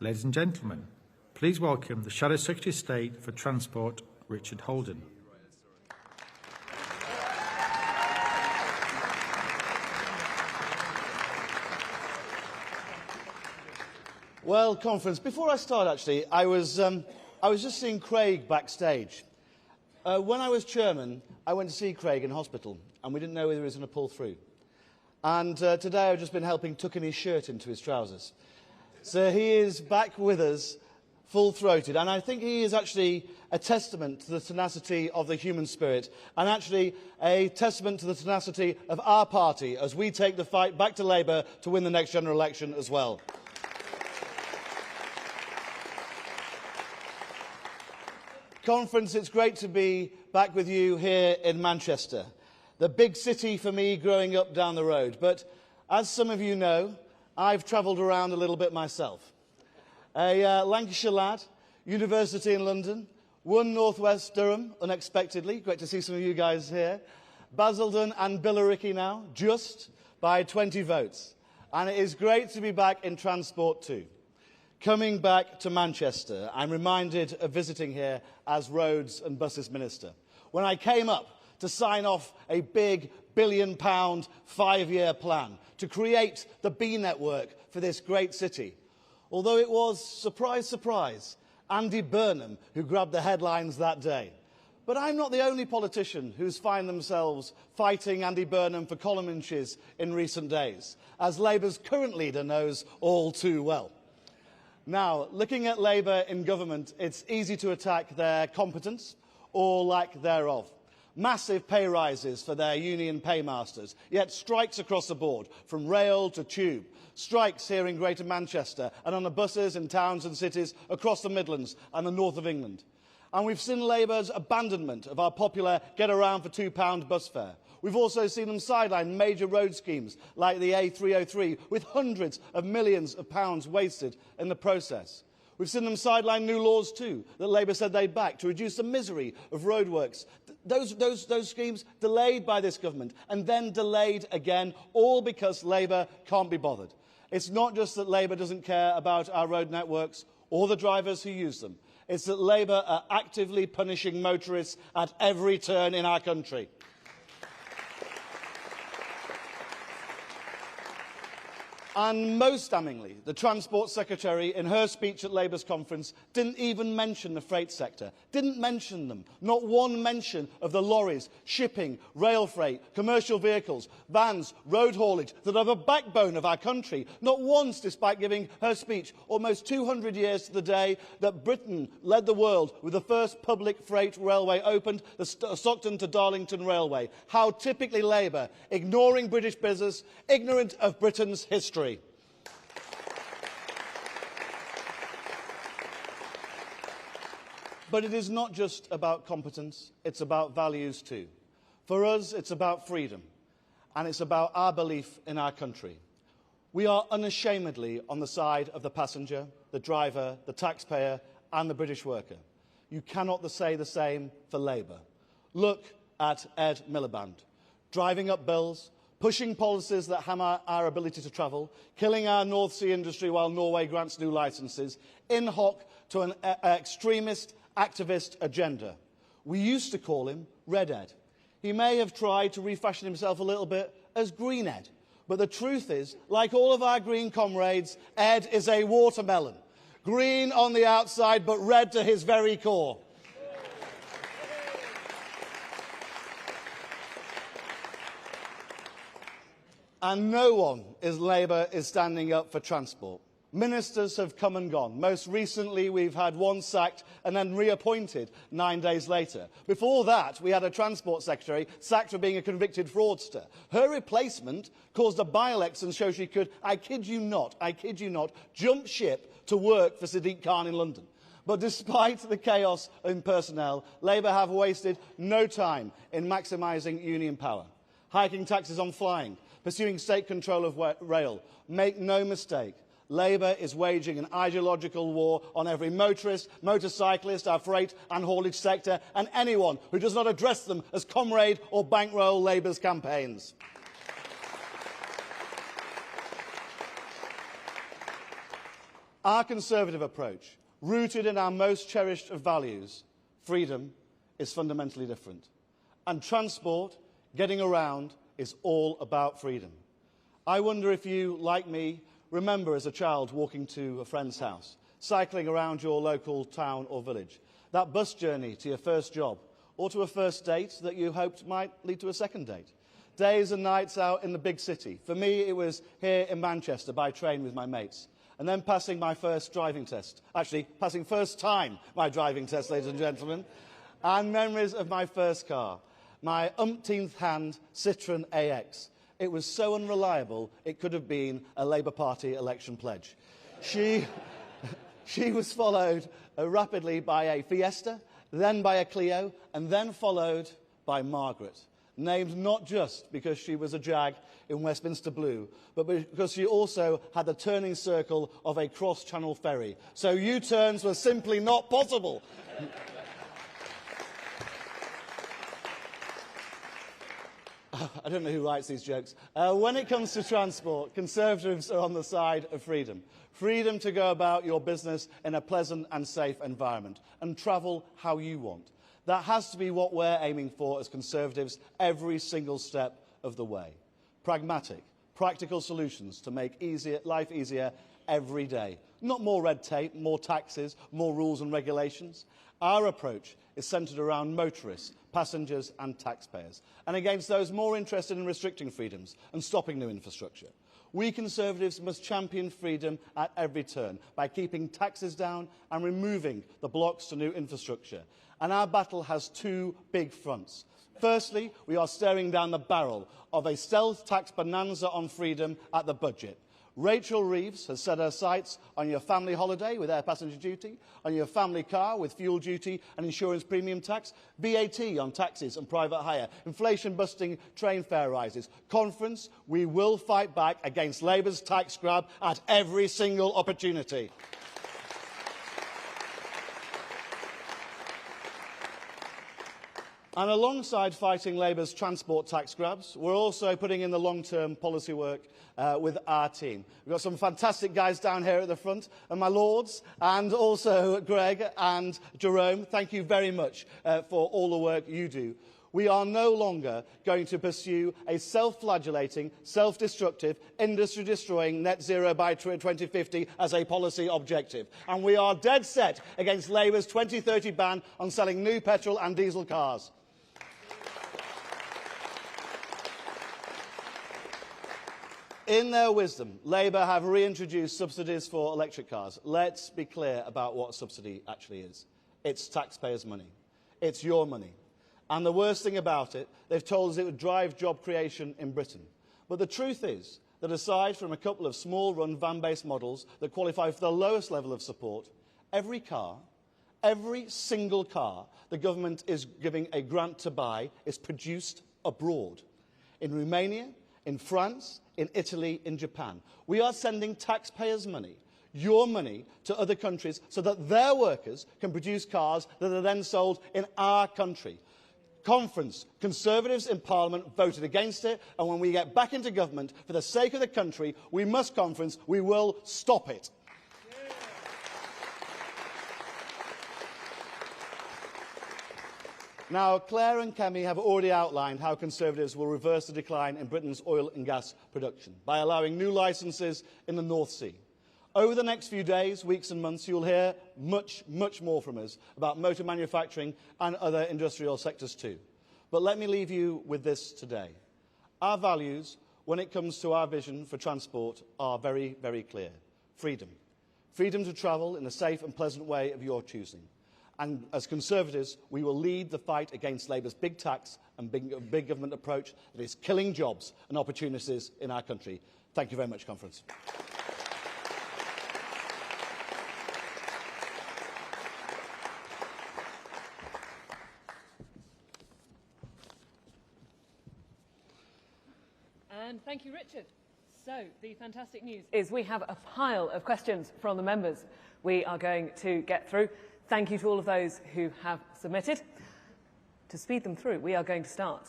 Ladies and gentlemen, please welcome the Shadow Secretary of State for Transport, Richard Holden. Well, conference, before I start, actually, I was just seeing Craig backstage. When I was chairman, I went to see Craig in hospital, and we didn't know whether he was going to pull through. And today I've just been helping tucking his shirt into his trousers. So he is back with us, full-throated, and I think he is actually a testament to the tenacity of the human spirit, and actually a testament to the tenacity of our party as we take the fight back to Labour to win the next general election as well. Conference, it's great to be back with you here in Manchester, the big city for me growing up down the road. But as some of you know, I've travelled around a little bit myself. A Lancashire lad, university in London, won North West Durham unexpectedly. Great to see some of you guys here. Basildon and Billericay now, just by 20 votes. And it is great to be back in transport too. Coming back to Manchester, I'm reminded of visiting here as Roads and Buses Minister, when I came up to sign off a big £1 billion 5-year plan to create the B network for this great city. Although it was, surprise, surprise, Andy Burnham who grabbed the headlines that day. But I'm not the only politician who's found themselves fighting Andy Burnham for column inches in recent days, as Labour's current leader knows all too well. Now, looking at Labour in government, it's easy to attack their competence or lack thereof. Massive pay rises for their union paymasters, yet strikes across the board, from rail to tube. Strikes here in Greater Manchester and on the buses in towns and cities across the Midlands and the north of England. And we've seen Labour's abandonment of our popular get around for £2 bus fare. We've also seen them sideline major road schemes like the A303, with hundreds of millions of pounds wasted in the process. We've seen them sideline new laws too, that Labour said they'd back, to reduce the misery of roadworks. Those schemes delayed by this government, and then delayed again, all because Labour can't be bothered. It's not just that Labour doesn't care about our road networks or the drivers who use them. It's that Labour are actively punishing motorists at every turn in our country. And most damningly, the Transport Secretary, in her speech at Labour's conference, didn't even mention the freight sector. Didn't mention them. Not one mention of the lorries, shipping, rail freight, commercial vehicles, vans, road haulage that are the backbone of our country. Not once, despite giving her speech almost 200 years to the day that Britain led the world with the first public freight railway opened, the Stockton to Darlington Railway. How typically Labour, ignoring British business, ignorant of Britain's history. But it is not just about competence, it's about values too. For us, it's about freedom, and it's about our belief in our country. We are unashamedly on the side of the passenger, the driver, the taxpayer, and the British worker. You cannot say the same for Labour. Look at Ed Miliband, driving up bills, pushing policies that hammer our ability to travel, killing our North Sea industry while Norway grants new licences, in hoc to an extremist activist agenda. We used to call him Red Ed. He may have tried to refashion himself a little bit as Green Ed, but the truth is, like all of our green comrades, Ed is a watermelon. Green on the outside, but red to his very core. And no one in Labour is standing up for transport. Ministers have come and gone. Most recently, we've had one sacked and then reappointed 9 days later. Before that, we had a Transport Secretary sacked for being a convicted fraudster. Her replacement caused a by-election so she could, I kid you not, jump ship to work for Sadiq Khan in London. But despite the chaos in personnel, Labour have wasted no time in maximising union power, hiking taxes on flying, pursuing state control of rail. Make no mistake, Labour is waging an ideological war on every motorist, motorcyclist, our freight and haulage sector, and anyone who does not address them as comrade or bankroll Labour's campaigns. Our Conservative approach, rooted in our most cherished of values, freedom, is fundamentally different. And transport, getting around, is all about freedom. I wonder if you, like me, remember as a child walking to a friend's house, cycling around your local town or village, that bus journey to your first job, or to a first date that you hoped might lead to a second date. Days and nights out in the big city. For me, it was here in Manchester by train with my mates. And then passing my first driving test. Actually, passing first time my driving test, ladies and gentlemen. And memories of my first car, my umpteenth hand Citroën AX. It was so unreliable, it could have been a Labour Party election pledge. She was followed rapidly by a Fiesta, then by a Clio, and then followed by Margaret. Named not just because she was a jag in Westminster blue, but because she also had the turning circle of a cross-channel ferry. So U-turns were simply not possible. I don't know who writes these jokes. When it comes to transport, Conservatives are on the side of freedom. Freedom to go about your business in a pleasant and safe environment and travel how you want. That has to be what we're aiming for as Conservatives every single step of the way. Pragmatic, practical solutions to make life easier every day. Not more red tape, more taxes, more rules and regulations. Our approach is centred around motorists, passengers and taxpayers, and against those more interested in restricting freedoms and stopping new infrastructure. We Conservatives must champion freedom at every turn by keeping taxes down and removing the blocks to new infrastructure. And our battle has two big fronts. Firstly, we are staring down the barrel of a stealth tax bonanza on freedom at the budget. Rachel Reeves has set her sights on your family holiday with air passenger duty, on your family car with fuel duty and insurance premium tax, VAT on taxis and private hire, inflation-busting train fare rises. Conference, we will fight back against Labour's tax grab at every single opportunity. And alongside fighting Labour's transport tax grabs, we're also putting in the long-term policy work with our team. We've got some fantastic guys down here at the front, and my lords, and also Greg and Jerome. Thank you very much for all the work you do. We are no longer going to pursue a self-flagellating, self-destructive, industry-destroying net zero by 2050 as a policy objective. And we are dead set against Labour's 2030 ban on selling new petrol and diesel cars. In their wisdom, Labour have reintroduced subsidies for electric cars. Let's be clear about what subsidy actually is. It's taxpayers' money. It's your money. And the worst thing about it, they've told us it would drive job creation in Britain. But the truth is that aside from a couple of small-run van-based models that qualify for the lowest level of support, every single car the government is giving a grant to buy is produced abroad. In Romania, in France, in Italy, in Japan. We are sending taxpayers' money, your money, to other countries so that their workers can produce cars that are then sold in our country. Conference, Conservatives in Parliament voted against it, and when we get back into government, for the sake of the country, we must, Conference, we will stop it. Now, Claire and Kemi have already outlined how Conservatives will reverse the decline in Britain's oil and gas production by allowing new licences in the North Sea. Over the next few days, weeks and months, you'll hear much, much more from us about motor manufacturing and other industrial sectors too. But let me leave you with this today. Our values, when it comes to our vision for transport, are very, very clear. Freedom. Freedom to travel in a safe and pleasant way of your choosing. And as Conservatives, we will lead the fight against Labour's big tax and big government approach that is killing jobs and opportunities in our country. Thank you very much, Conference. And thank you, Richard. So, the fantastic news is we have a pile of questions from the members we are going to get through. Thank you to all of those who have submitted. To speed them through, we are going to start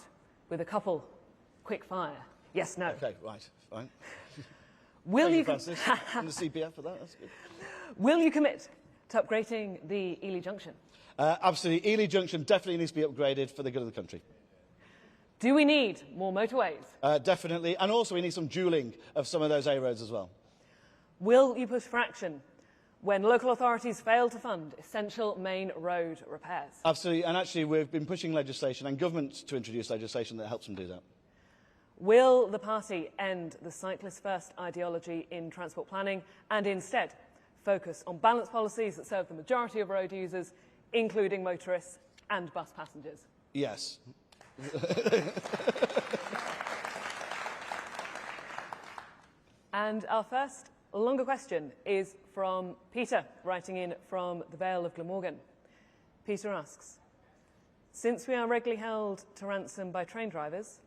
with a couple quick fire. Yes, no. Okay, right, fine. Will Thank you Francis, and the CPF for that, that's good. Will you commit to upgrading the Ely Junction? Absolutely. Ely Junction definitely needs to be upgraded for the good of the country. Do we need more motorways? Definitely. And also we need some dualling of some of those A roads as well. Will you push for action when local authorities fail to fund essential main road repairs? Absolutely. And actually we've been pushing legislation and government to introduce legislation that helps them do that. Will the party end the cyclist-first ideology in transport planning and instead focus on balanced policies that serve the majority of road users, including motorists and bus passengers? Yes. And our first longer question is from Peter, writing in from the Vale of Glamorgan. Peter asks, since we are regularly held to ransom by train drivers,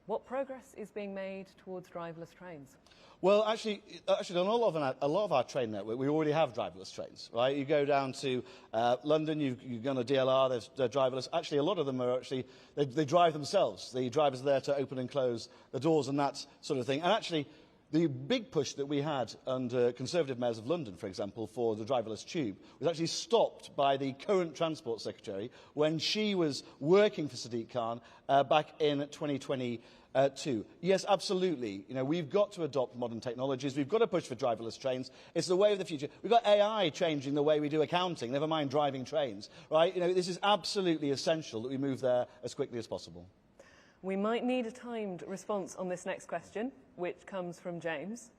what progress is being made towards driverless trains? Well, actually, on a lot of our train network, we already have driverless trains, right? You go down to London, you go on a DLR, they're driverless. Actually, a lot of them are actually, they drive themselves. The driver's there to open and close the doors and that sort of thing. And actually, the big push that we had under Conservative mayors of London, for example, for the driverless tube, was actually stopped by the current Transport Secretary when she was working for Sadiq Khan back in 2022. Yes, absolutely. You know, we've got to adopt modern technologies. We've got to push for driverless trains. It's the way of the future. We've got AI changing the way we do accounting, never mind driving trains, right? You know, this is absolutely essential that we move there as quickly as possible. We might need a timed response on this next question, which comes from James.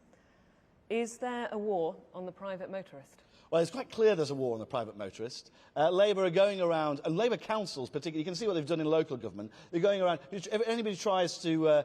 Is there a war on the private motorist? Well, it's quite clear there's a war on the private motorist. Labour are going around, and Labour councils particularly, you can see what they've done in local government. They're going around, if anybody tries to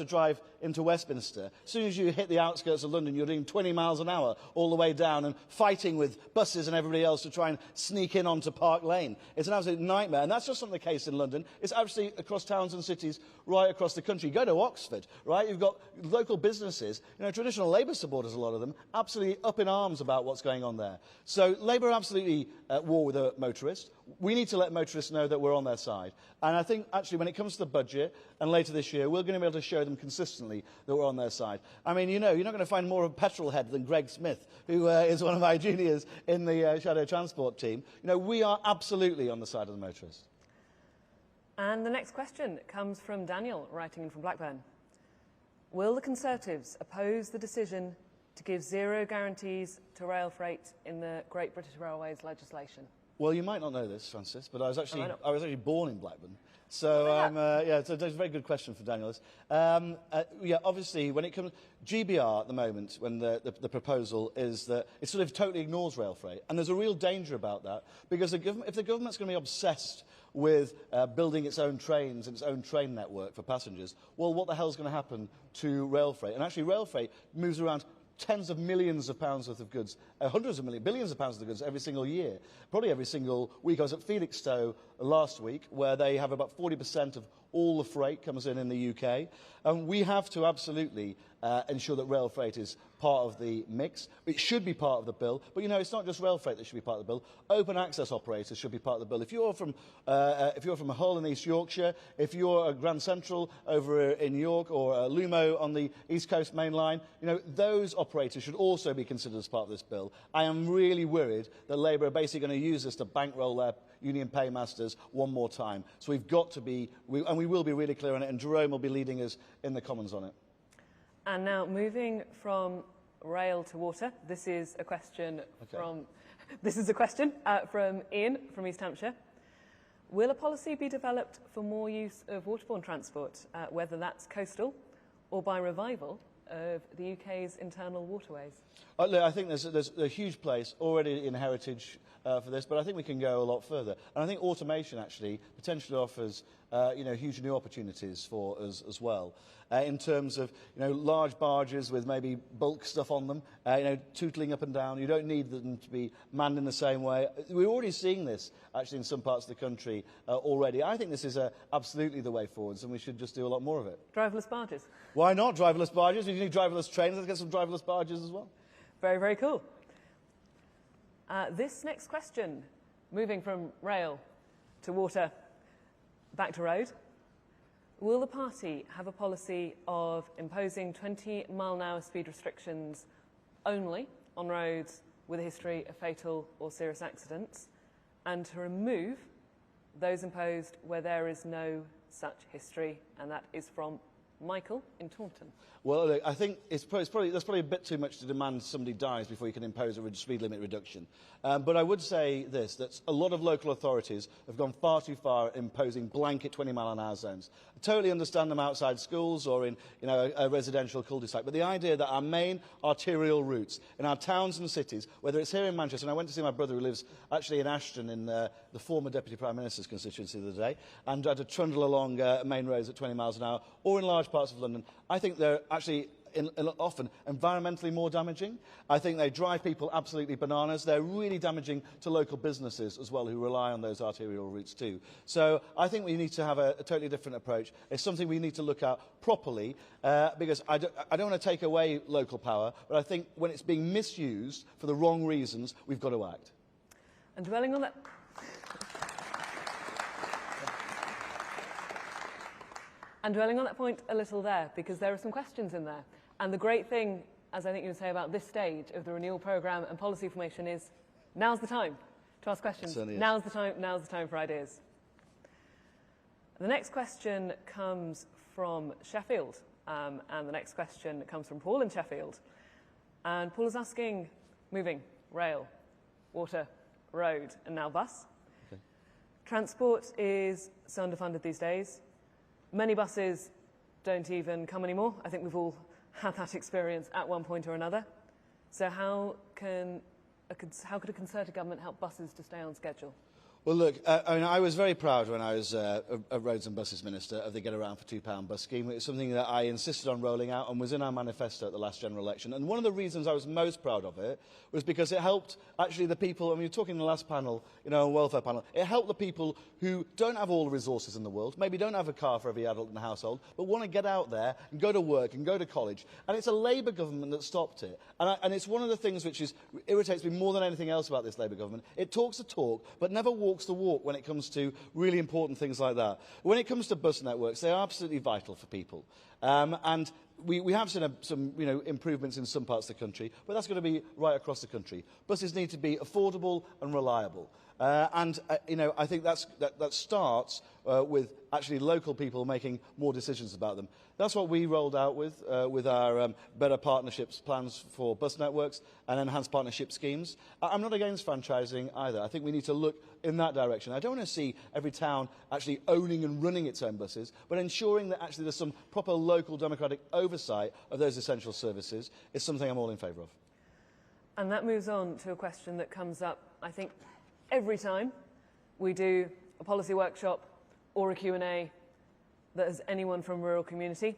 drive into Westminster, as soon as you hit the outskirts of London, you're doing 20 miles an hour all the way down and fighting with buses and everybody else to try and sneak in onto Park Lane. It's an absolute nightmare, and that's just not the case in London. It's actually across towns and cities right across the country. Go to Oxford, right? You've got local businesses, you know, traditional Labour supporters, a lot of them, absolutely up in arms about what's going on there. So Labour are absolutely at war with the motorists. We need to let motorists know that we're on their side. And I think, actually, when it comes to the budget, and later this year, we're going to be able to show them consistently that we're on their side. I mean, you know, you're not going to find more of a petrol head than Greg Smith, who is one of my juniors in the Shadow Transport team. You know, we are absolutely on the side of the motorists. And the next question comes from Daniel, writing in from Blackburn. Will the Conservatives oppose the decision to give zero guarantees to rail freight in the Great British Railways legislation? Well, you might not know this, Francis, but I was actually born in Blackburn. So, yeah, it's a very good question for Daniel. Yeah, obviously, when it comes GBR at the moment, when the proposal is that it sort of totally ignores rail freight, and there's a real danger about that, because if the government's going to be obsessed with building its own trains and its own train network for passengers, well, what the hell's going to happen to rail freight? And actually, rail freight moves around tens of millions of pounds worth of goods, hundreds of millions, billions of pounds worth of goods every single year, probably every single week. I was at Felixstowe last week, where they have about 40% of all the freight comes in the UK. And we have to absolutely ensure that rail freight is part of the mix. It should be part of the bill. But, you know, it's not just rail freight that should be part of the bill. Open access operators should be part of the bill. If you're from Hull in East Yorkshire, if you're at Grand Central over in York, or Lumo on the East Coast Main Line, you know, those operators should also be considered as part of this bill. I am really worried that Labour are basically going to use this to bankroll their union paymasters one more time. So we've got to be, and we will be really clear on it, and Jerome will be leading us in the Commons on it. And now, moving from rail to water, this is a question from Ian from East Hampshire. Will a policy be developed for more use of waterborne transport, whether that's coastal or by revival of the UK's internal waterways? Look, I think there's a huge place already in heritage for this, but I think we can go a lot further. And I think automation actually potentially offers you know, huge new opportunities for us as well. In terms of, you know, large barges with maybe bulk stuff on them, you know, tootling up and down. You don't need them to be manned in the same way. We're already seeing this actually in some parts of the country already. I think this is absolutely the way forwards, and we should just do a lot more of it. Driverless barges? Why not driverless barges? If you need driverless trains, let's get some driverless barges as well. Very, very cool. This next question, moving from rail to water, back to road. Will the party have a policy of imposing 20-mile-an-hour speed restrictions only on roads with a history of fatal or serious accidents, and to remove those imposed where there is no such history? And that is from Michael in Taunton. Well, look, I think that's probably a bit too much to demand somebody dies before you can impose a speed limit reduction. But I would say this, that a lot of local authorities have gone far too far imposing blanket 20-mile-an-hour zones. I totally understand them outside schools or in, you know, a residential cul-de-sac, but the idea that our main arterial routes in our towns and cities, whether it's here in Manchester, and I went to see my brother who lives actually in Ashton in the former Deputy Prime Minister's constituency the other day, and I had to trundle along main roads at 20 miles an hour, or in large parts of London. I think they're actually often environmentally more damaging. I think they drive people absolutely bananas. They're really damaging to local businesses as well, who rely on those arterial routes too. So I think we need to have a totally different approach. It's something we need to look at properly, because I don't want to take away local power, but I think when it's being misused for the wrong reasons, we've got to act. And dwelling on that... And dwelling on that point a little there, because there are some questions in there. And the great thing, as I think you would say, about this stage of the renewal programme and policy formation is now's the time to ask questions. Now's the time for ideas. The next question comes from Sheffield, and the next question comes from Paul in Sheffield. And Paul is asking, moving, rail, water, road, and now bus. Okay. Transport is so underfunded these days. Many buses don't even come anymore. I think we've all had that experience at one point or another. So how could a Conservative government help buses to stay on schedule? Well, look, I was very proud when I was a Roads and Buses Minister of the Get Around for £2 bus scheme. It was something that I insisted on rolling out and was in our manifesto at the last general election. And one of the reasons I was most proud of it was because it helped actually the people, and we were talking in the last panel, welfare panel, it helped the people who don't have all the resources in the world, maybe don't have a car for every adult in the household, but want to get out there and go to work and go to college. And it's a Labour government that stopped it. And it's one of the things which irritates me more than anything else about this Labour government. It talks the talk, but never walks the walk when it comes to really important things like that. When it comes to bus networks, they are absolutely vital for people. And we have seen some improvements in some parts of the country, but that's going to be right across the country. Buses need to be affordable and reliable. I think that starts with actually local people making more decisions about them. That's what we rolled out with our better partnerships plans for bus networks and enhanced partnership schemes. I'm not against franchising either. I think we need to look in that direction. I don't want to see every town actually owning and running its own buses, but ensuring that actually there's some proper local democratic oversight of those essential services is something I'm all in favour of. And that moves on to a question that comes up, I think, every time we do a policy workshop or a Q&A that has anyone from a rural community.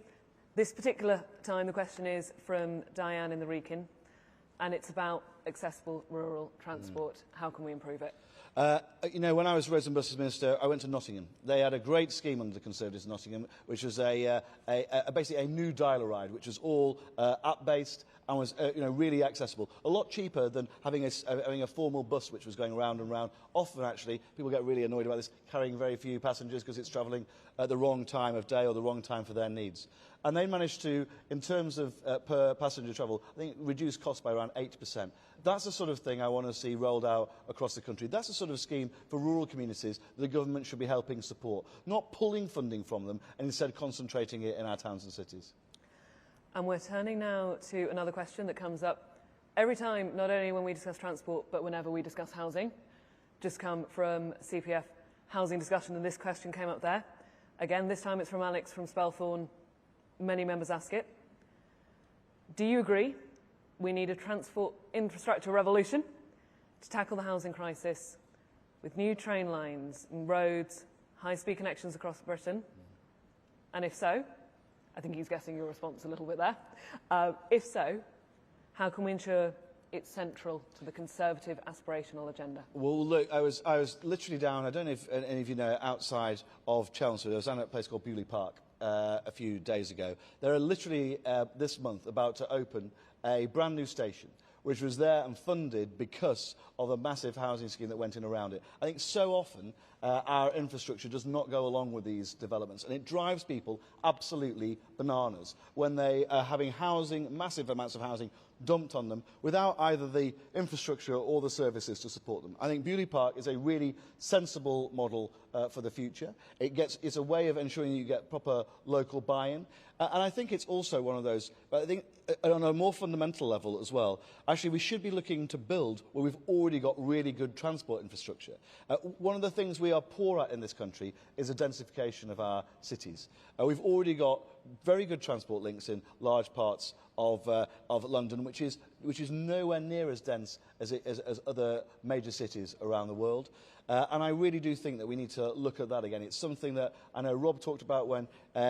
This particular time the question is from Diane in the Wrekin, and it's about accessible rural transport. How can we improve it? When I was Roads and Buses Minister, I went to Nottingham. They had a great scheme under the Conservatives in Nottingham, which was basically a new dial-a-ride, which was all app-based and was really accessible. A lot cheaper than having a formal bus which was going round and round. Often, actually, people get really annoyed about this, carrying very few passengers because it's travelling at the wrong time of day or the wrong time for their needs. And they managed to, in terms of per passenger travel, I think reduce costs by around 8%. That's the sort of thing I want to see rolled out across the country. That's the sort of scheme for rural communities that the government should be helping support, not pulling funding from them and instead concentrating it in our towns and cities. And we're turning now to another question that comes up every time, not only when we discuss transport, but whenever we discuss housing. Just come from CPF housing discussion, and this question came up there. Again, this time it's from Alex from Spelthorne. Many members ask it. Do you agree we need a transport infrastructure revolution to tackle the housing crisis with new train lines and roads, high-speed connections across Britain? And if so, I think he's guessing your response a little bit there. If so, how can we ensure it's central to the Conservative aspirational agenda? Well, look, I was literally down, I don't know if any of you know, outside of Chelmsford. I was down at a place called Bewley Park a few days ago. They're literally, this month, about to open a brand new station, which was there and funded because of a massive housing scheme that went in around it. I think so often our infrastructure does not go along with these developments, and it drives people absolutely bananas when they are having housing, massive amounts of housing, dumped on them without either the infrastructure or the services to support them. I think Bewley Park is a really sensible model for the future. It's a way of ensuring you get proper local buy-in. And I think it's also one of those, but I think on a more fundamental level as well, actually we should be looking to build where we've already got really good transport infrastructure. One of the things we are poor at in this country is the densification of our cities. We've already got very good transport links in large parts of London, which is nowhere near as dense as other major cities around the world. And I really do think that we need to look at that again. It's something that I know Rob talked about when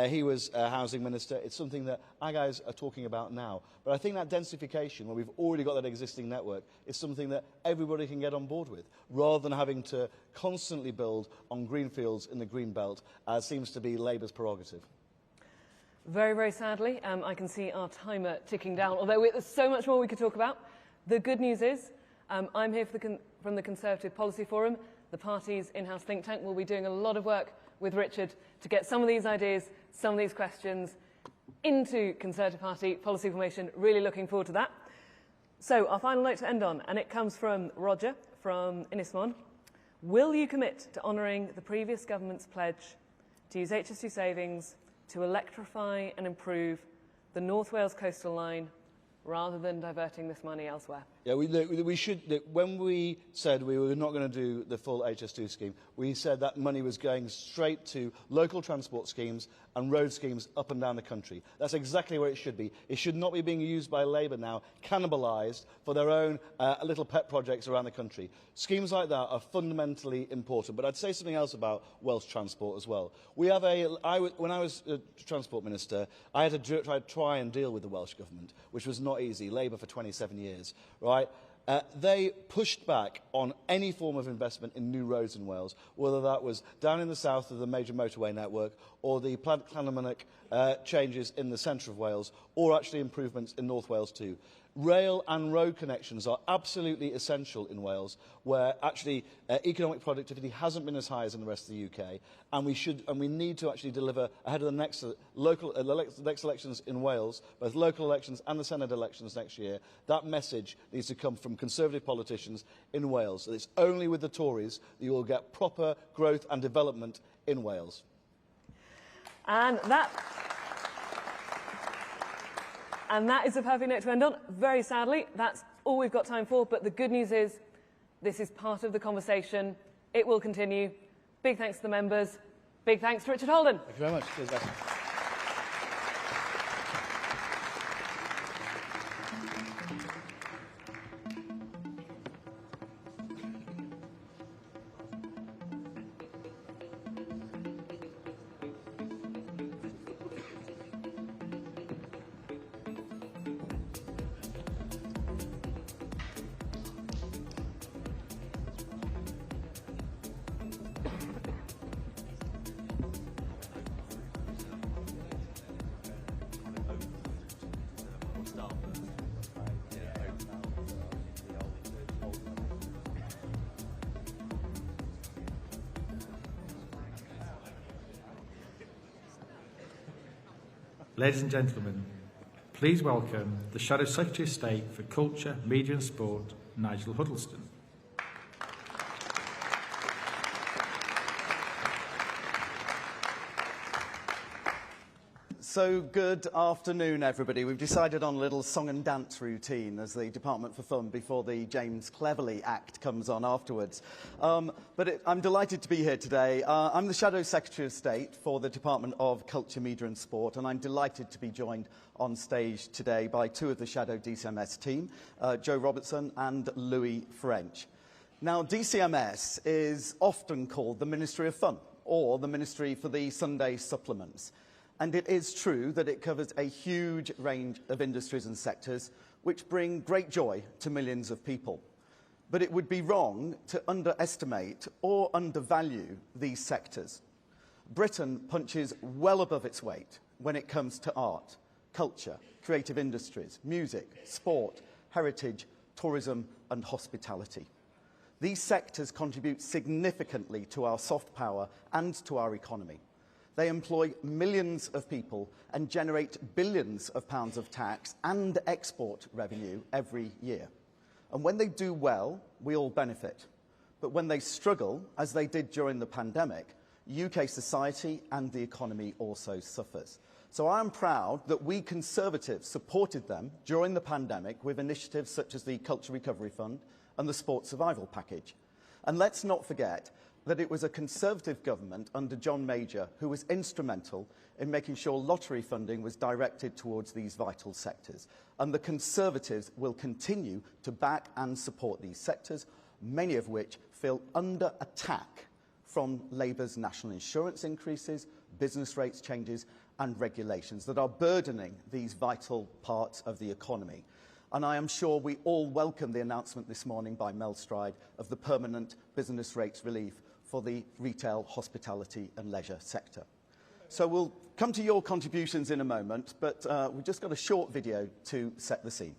he was Housing Minister. It's something that our guys are talking about now. But I think that densification, where we've already got that existing network, is something that everybody can get on board with, rather than having to constantly build on greenfields in the green belt, as seems to be Labour's prerogative. Very, very sadly, I can see our timer ticking down, although there's so much more we could talk about. The good news is I'm here from the Conservative Policy Forum. The party's in-house think tank will be doing a lot of work with Richard to get some of these ideas, some of these questions into Conservative Party policy formation. Really looking forward to that. So our final note to end on, and it comes from Roger from Innismon. Will you commit to honouring the previous government's pledge to use HS2 savings to electrify and improve the North Wales coastal line rather than diverting this money elsewhere? Yeah, we should. When we said we were not going to do the full HS2 scheme, we said that money was going straight to local transport schemes and road schemes up and down the country. That's exactly where it should be. It should not be being used by Labour now, cannibalised for their own little pet projects around the country. Schemes like that are fundamentally important. But I'd say something else about Welsh transport as well. We have when I was Transport Minister, I had to try and deal with the Welsh Government, which was not easy. Labour for 27 years, right? They pushed back on any form of investment in new roads in Wales, whether that was down in the south of the major motorway network, or the Llanymynech changes in the centre of Wales, or actually improvements in North Wales too. Rail and road connections are absolutely essential in Wales, where actually economic productivity hasn't been as high as in the rest of the UK, and we need to actually deliver ahead of the next next elections in Wales, both local elections and the Senate elections next year. That message needs to come from Conservative politicians in Wales. It's only with the Tories that you will get proper growth and development in Wales. And that is a perfect note to end on. Very sadly, that's all we've got time for. But the good news is this is part of the conversation. It will continue. Big thanks to the members. Big thanks to Richard Holden. Thank you very much. Cheers, guys. Ladies and gentlemen, please welcome the Shadow Secretary of State for Culture, Media and Sport, Nigel Huddleston. So good afternoon, everybody. We've decided on a little song and dance routine as the Department for Fun before the James Cleverly Act comes on afterwards. I'm delighted to be here today. I'm the Shadow Secretary of State for the Department of Culture, Media and Sport, and I'm delighted to be joined on stage today by two of the Shadow DCMS team, Joe Robertson and Louis French. Now, DCMS is often called the Ministry of Fun, or the Ministry for the Sunday Supplements. And it is true that it covers a huge range of industries and sectors which bring great joy to millions of people. But it would be wrong to underestimate or undervalue these sectors. Britain punches well above its weight when it comes to art, culture, creative industries, music, sport, heritage, tourism and hospitality. These sectors contribute significantly to our soft power and to our economy. They employ millions of people and generate billions of pounds of tax and export revenue every year. And when they do well, we all benefit. But when they struggle, as they did during the pandemic, UK society and the economy also suffers. So I am proud that we Conservatives supported them during the pandemic with initiatives such as the Culture Recovery Fund and the Sport Survival Package. And let's not forget that it was a Conservative government under John Major who was instrumental in making sure lottery funding was directed towards these vital sectors. And the Conservatives will continue to back and support these sectors, many of which feel under attack from Labour's national insurance increases, business rates changes and regulations that are burdening these vital parts of the economy. And I am sure we all welcome the announcement this morning by Mel Stride of the permanent business rates relief for the retail, hospitality and leisure sector. So we'll come to your contributions in a moment, but we've just got a short video to set the scene.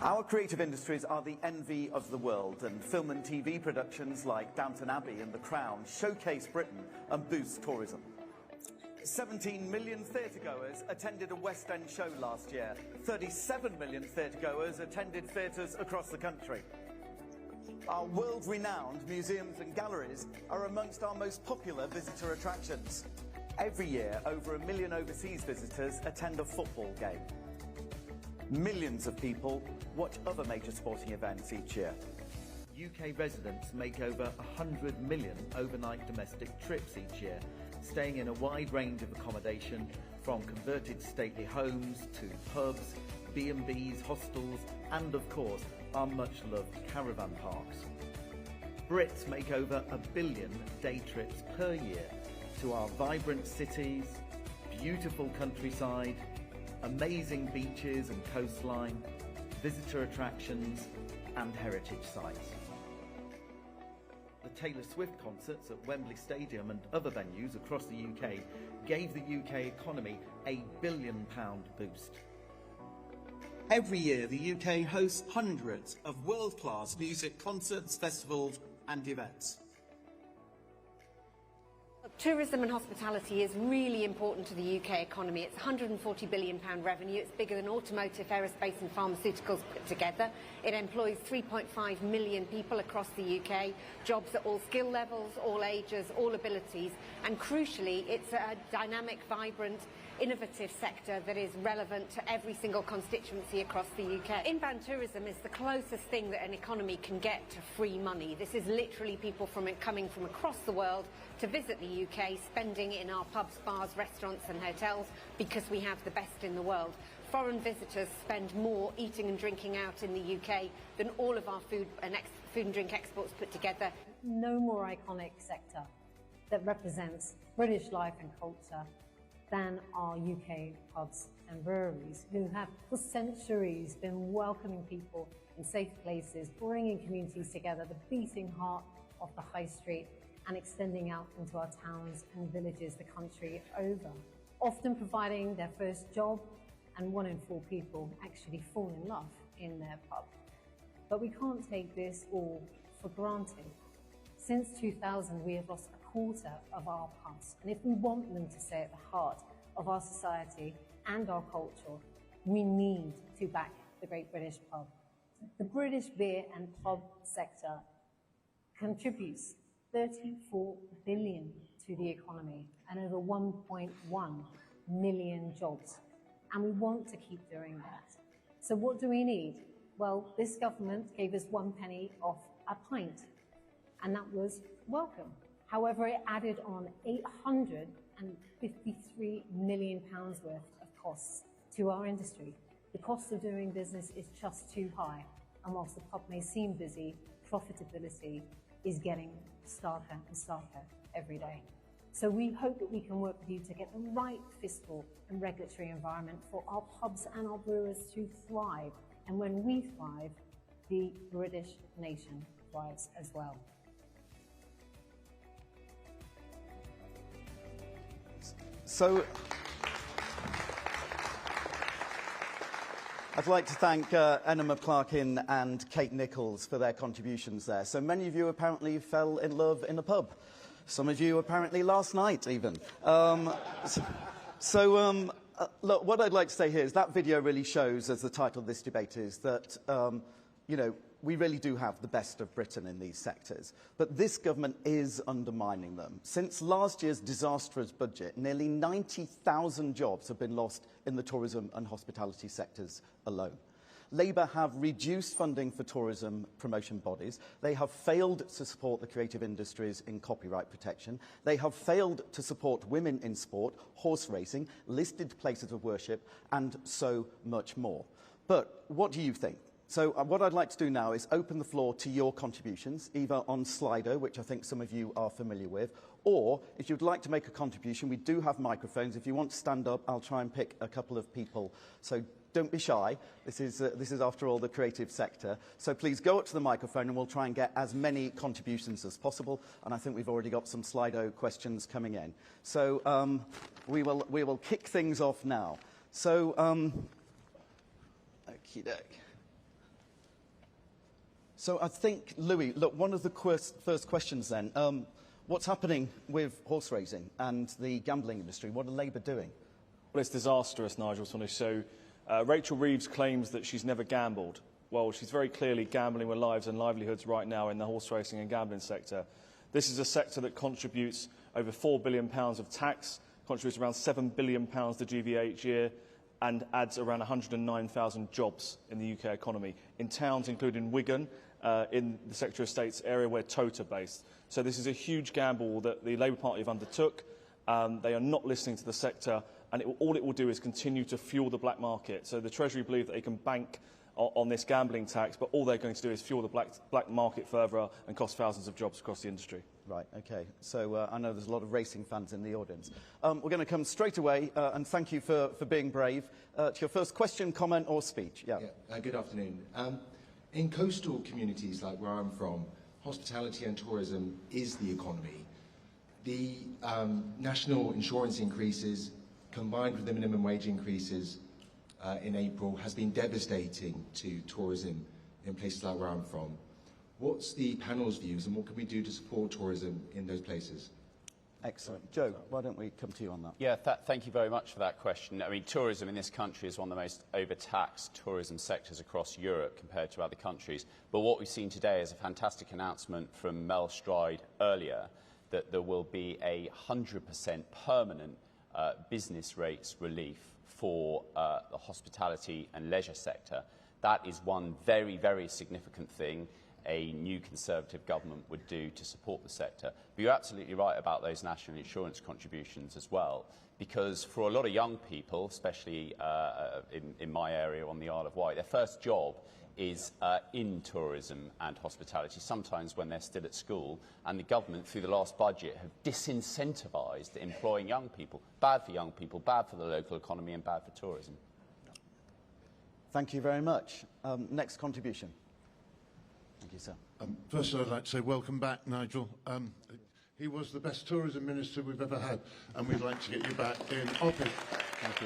Our creative industries are the envy of the world, and film and TV productions like Downton Abbey and The Crown showcase Britain and boost tourism. 17 million theatregoers attended a West End show last year. 37 million theatregoers attended theatres across the country. Our world-renowned museums and galleries are amongst our most popular visitor attractions. Every year, over 1 million overseas visitors attend a football game. Millions of people Watch other major sporting events each year. UK residents make over 100 million overnight domestic trips each year, staying in a wide range of accommodation, from converted stately homes to pubs, B&Bs, hostels, and of course, our much-loved caravan parks. Brits make over 1 billion day trips per year to our vibrant cities, beautiful countryside, amazing beaches and coastline, visitor attractions, and heritage sites. The Taylor Swift concerts at Wembley Stadium and other venues across the UK gave the UK economy a £1 billion boost. Every year, the UK hosts hundreds of world-class music concerts, festivals and events. Tourism and hospitality is really important to the UK economy. It's £140 billion revenue. It's bigger than automotive, aerospace and pharmaceuticals put together. It employs 3.5 million people across the UK, jobs at all skill levels, all ages, all abilities, and crucially, it's a dynamic, vibrant, innovative sector that is relevant to every single constituency across the UK. Inbound tourism is the closest thing that an economy can get to free money. This is literally people coming from across the world to visit the UK, spending in our pubs, bars, restaurants and hotels because we have the best in the world. Foreign visitors spend more eating and drinking out in the UK than all of our food and drink exports put together. No more iconic sector that represents British life and culture than our UK pubs and breweries, who have for centuries been welcoming people in safe places, bringing communities together, the beating heart of the high street, and extending out into our towns and villages the country over, often providing their first job, and 1 in 4 people actually fall in love in their pub. But we can't take this all for granted. Since 2000, we have lost a quarter of our pubs, and if we want them to stay at the heart of our society and our culture, we need to back the Great British Pub. The British beer and pub sector contributes 34 billion to the economy and over 1.1 million jobs, and we want to keep doing that. So what do we need? Well, this government gave us 1 penny off a pint, and that was welcome. However, it added on £853 million worth of costs to our industry. The cost of doing business is just too high, and whilst the pub may seem busy, profitability is getting starker and starker every day. So we hope that we can work with you to get the right fiscal and regulatory environment for our pubs and our brewers to thrive. And when we thrive, the British nation thrives as well. So I'd like to thank Enna McClarkin and Kate Nichols for their contributions there. So many of you apparently fell in love in a pub. Some of you apparently last night even. Look, what I'd like to say here is that video really shows, as the title of this debate is, that we really do have the best of Britain in these sectors. But this government is undermining them. Since last year's disastrous budget, nearly 90,000 jobs have been lost in the tourism and hospitality sectors alone. Labour have reduced funding for tourism promotion bodies. They have failed to support the creative industries in copyright protection. They have failed to support women in sport, horse racing, listed places of worship, and so much more. But what do you think? So what I'd like to do now is open the floor to your contributions, either on Slido, which I think some of you are familiar with, or if you'd like to make a contribution, we do have microphones. If you want to stand up, I'll try and pick a couple of people. So don't be shy. This is after all, the creative sector. So please go up to the microphone and we'll try and get as many contributions as possible. And I think we've already got some Slido questions coming in. So we will kick things off now. So, okey-doke. So I think, Louis, look, one of the first questions then, what's happening with horse racing and the gambling industry? What are Labour doing? Well, it's disastrous, Nigel. So Rachel Reeves claims that she's never gambled. Well, she's very clearly gambling with lives and livelihoods right now in the horse racing and gambling sector. This is a sector that contributes over £4 billion of tax, contributes around £7 billion to GVA each year, and adds around 109,000 jobs in the UK economy, in towns including Wigan, in the Secretary of State's area where Tote are based. So this is a huge gamble that the Labour Party have undertook. They are not listening to the sector, and all it will do is continue to fuel the black market. So the Treasury believe that they can bank on this gambling tax, but all they're going to do is fuel the black market further and cost thousands of jobs across the industry. Right, OK. So I know there's a lot of racing fans in the audience. We're going to come straight away, and thank you for being brave, to your first question, comment or speech. Yeah. Good afternoon. In coastal communities like where I'm from, hospitality and tourism is the economy. The national insurance increases, combined with the minimum wage increases in April, has been devastating to tourism in places like where I'm from. What's the panel's views, and what can we do to support tourism in those places? Excellent. Joe, why don't we come to you on that? Yeah, thank you very much for that question. I mean, tourism in this country is one of the most overtaxed tourism sectors across Europe compared to other countries. But what we've seen today is a fantastic announcement from Mel Stride earlier that there will be a 100% permanent business rates relief for the hospitality and leisure sector. That is one very, very significant thing a new Conservative government would do to support the sector. But you're absolutely right about those national insurance contributions as well, because for a lot of young people, especially in my area on the Isle of Wight, their first job is in tourism and hospitality, sometimes when they're still at school, and the government, through the last budget, have disincentivised employing young people. Bad for young people, bad for the local economy, and bad for tourism. Thank you very much. Next contribution. Thank you, sir. First, I'd like to say welcome back, Nigel. He was the best tourism minister we've ever had, and we'd like to get you back in office. Thank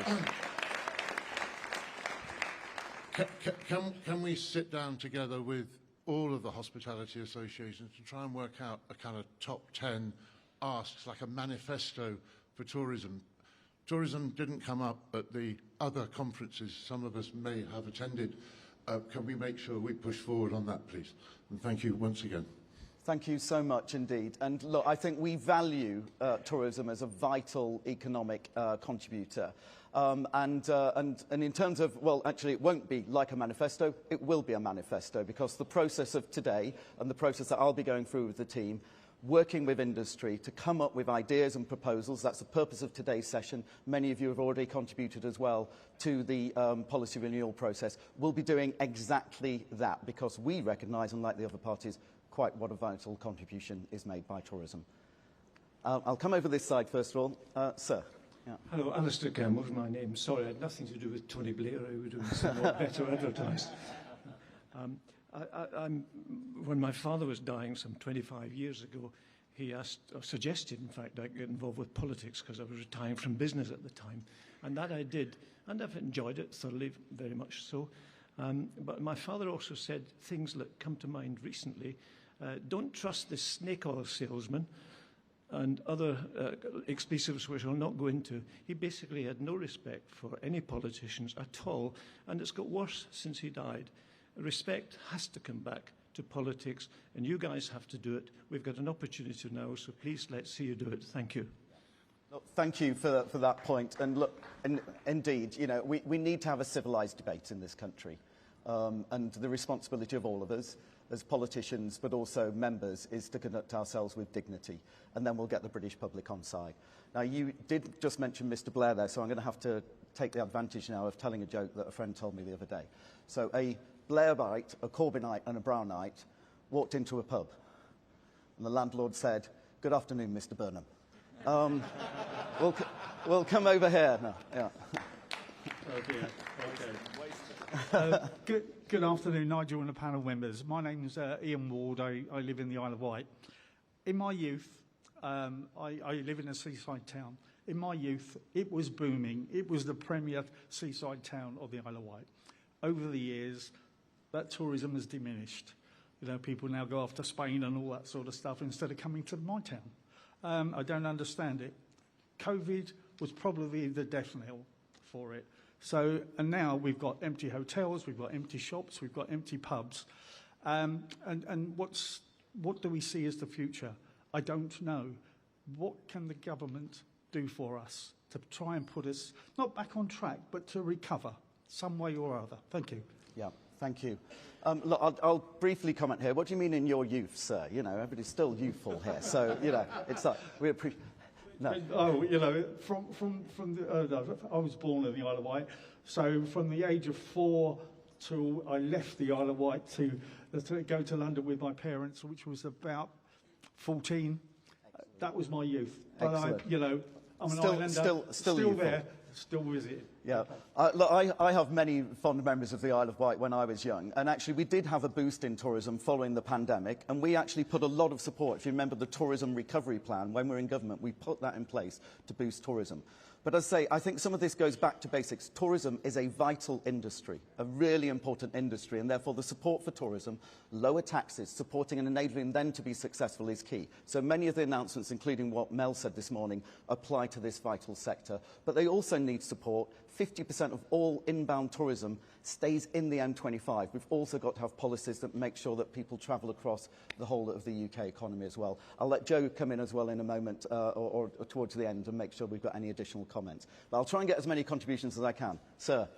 you. Can we sit down together with all of the hospitality associations to try and work out a kind of top 10 asks, like a manifesto for tourism? Tourism didn't come up at the other conferences some of us may have attended. Can we make sure we push forward on that, please? And thank you once again. Thank you so much indeed. And look, I think we value tourism as a vital economic contributor. And in terms of, well, actually, it won't be like a manifesto. It will be a manifesto, because the process of today and the process that I'll be going through with the team, working with industry to come up with ideas and proposals. That's the purpose of today's session. Many of you have already contributed as well to the policy renewal process. We'll be doing exactly that, because we recognise, unlike the other parties, quite what a vital contribution is made by tourism. I'll come over this side first of all. Sir. Yeah. Hello, Alistair Gamble's my name. Sorry, I had nothing to do with Tony Blair. I would have somewhat better advertised. When my father was dying some 25 years ago, he asked, or suggested, in fact, I get involved with politics because I was retiring from business at the time. And that I did, and I've enjoyed it thoroughly, very much so. But my father also said things that come to mind recently. Don't trust the snake oil salesman and other expletives which I'll not go into. He basically had no respect for any politicians at all, and it's got worse since he died. Respect has to come back to politics, and you guys have to do it. We've got an opportunity now, so please let's see you do it. Thank you. Look, thank you for that point. And look, indeed, you know, we need to have a civilised debate in this country. And the responsibility of all of us as politicians, but also members, is to conduct ourselves with dignity. And then we'll get the British public on side. Now, you did just mention Mr. Blair there, so I'm going to have to take the advantage now of telling a joke that a friend told me the other day. So a Blairite, a Corbynite and a Brownite walked into a pub. And the landlord said, "Good afternoon, Mr. Burnham. We'll come over here." No, yeah. Okay. Good afternoon, Nigel and the panel members. My name's Ian Ward. I live in the Isle of Wight. In my youth, I live in a seaside town. In my youth, it was booming. It was the premier seaside town of the Isle of Wight. Over the years, that tourism has diminished. You know, people now go off to Spain and all that sort of stuff instead of coming to my town. I don't understand it. COVID was probably the death knell for it. So, and now we've got empty hotels, we've got empty shops, we've got empty pubs. And what do we see as the future? I don't know. What can the government do for us to try and put us, not back on track, but to recover some way or other? Thank you. Yeah, thank you. Look, I'll briefly comment here. What do you mean in your youth, sir? You know, everybody's still youthful here. So, you know, it's like, we appreciate... No. Oh, you know, I was born in the Isle of Wight, so from the age of 4 till I left the Isle of Wight to go to London with my parents, which was about 14, that was my youth. But I'm an islander, still there, still visiting. Yeah. Look, I have many fond memories of the Isle of Wight when I was young, and actually we did have a boost in tourism following the pandemic, and we actually put a lot of support. If you remember the tourism recovery plan, when we were in government, we put that in place to boost tourism. But as I say, I think some of this goes back to basics. Tourism is a vital industry, a really important industry, and therefore the support for tourism, lower taxes, supporting and enabling them to be successful is key. So many of the announcements, including what Mel said this morning, apply to this vital sector. But they also need support. 50% of all inbound tourism stays in the M25. We've also got to have policies that make sure that people travel across the whole of the UK economy as well. I'll let Joe come in as well in a moment or towards the end and make sure we've got any additional comments. But I'll try and get as many contributions as I can. Sir.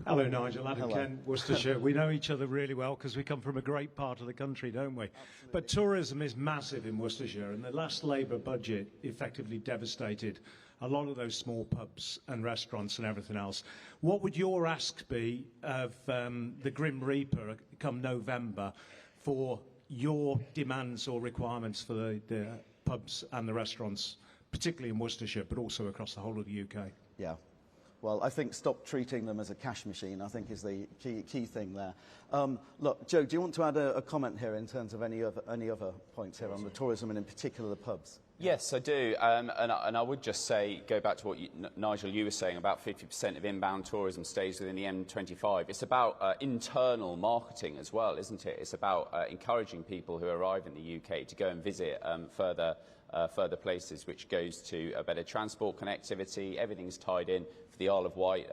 Hello, Nigel. Adam Kent, Worcestershire. We know each other really well because we come from a great part of the country, don't we? Absolutely. But tourism is massive in Worcestershire, and the last Labour budget effectively devastated a lot of those small pubs and restaurants and everything else. What would your ask be of the Grim Reaper come November for your demands or requirements for the pubs and the restaurants, particularly in Worcestershire, but also across the whole of the UK? Yeah. Well, I think stop treating them as a cash machine, I think, is the key thing there. Look, Joe, do you want to add a comment here in terms of any other points here on the tourism and in particular the pubs? Yes, I do. And I would just say, go back to what Nigel, you were saying, about 50% of inbound tourism stays within the M25. It's about internal marketing as well, isn't it? It's about encouraging people who arrive in the UK to go and visit further places, which goes to a better transport connectivity. Everything's tied in. For the Isle of Wight,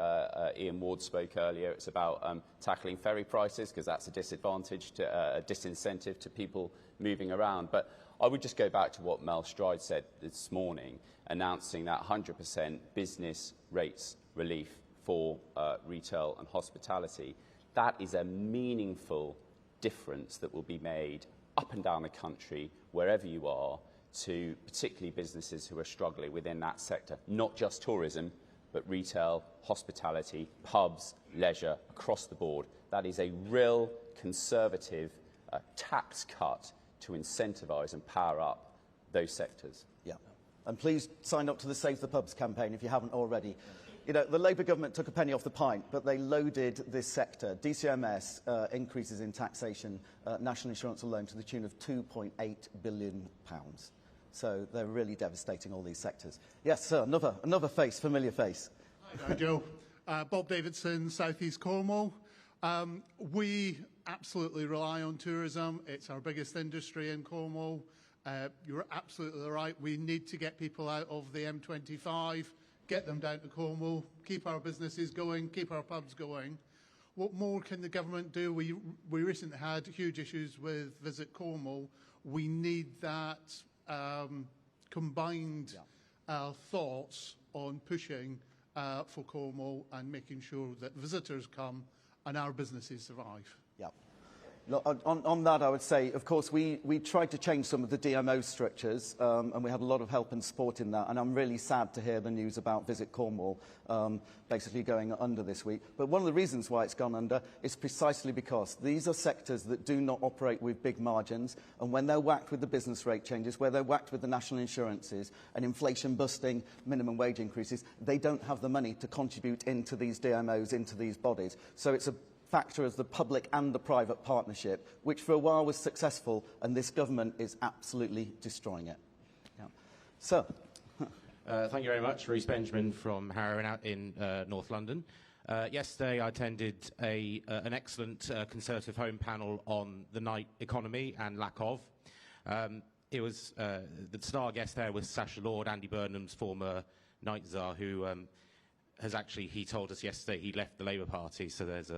Ian Ward spoke earlier, it's about tackling ferry prices, because that's a disadvantage, a disincentive to people moving around. But I would just go back to what Mel Stride said this morning, announcing that 100% business rates relief for retail and hospitality. That is a meaningful difference that will be made up and down the country, wherever you are, to particularly businesses who are struggling within that sector, not just tourism, but retail, hospitality, pubs, leisure, across the board. That is a real Conservative tax cut to incentivise and power up those sectors. Yeah. And please sign up to the Save the Pubs campaign if you haven't already. You know, the Labour government took a penny off the pint, but they loaded this sector. DCMS increases in taxation, national insurance alone, to the tune of £2.8 billion. So they're really devastating all these sectors. Yes, sir, another face, familiar face. Hi, Nigel. Bob Davidson, South East Cornwall. We absolutely rely on tourism. It's our biggest industry in Cornwall. You're absolutely right. We need to get people out of the M25, get them down to Cornwall, keep our businesses going, keep our pubs going. What more can the government do? We recently had huge issues with Visit Cornwall. We need that combined thoughts on pushing for Cornwall and making sure that visitors come and our businesses survive. Yeah. Look, on that, I would say, of course, we tried to change some of the DMO structures, and we had a lot of help and support in that, and I'm really sad to hear the news about Visit Cornwall basically going under this week. But one of the reasons why it's gone under is precisely because these are sectors that do not operate with big margins, and when they're whacked with the business rate changes, where they're whacked with the national insurances and inflation-busting minimum wage increases, they don't have the money to contribute into these DMOs, into these bodies. So it's a factor as the public and the private partnership, which for a while was successful, and this government is absolutely destroying it. Yeah. So, thank you very much. Rhys Benjamin from Harrow out in North London. Yesterday I attended an excellent Conservative Home panel on the night economy and lack of. It was the star guest there was Sacha Lord, Andy Burnham's former night czar, who has actually, he told us yesterday he left the Labour Party, so there's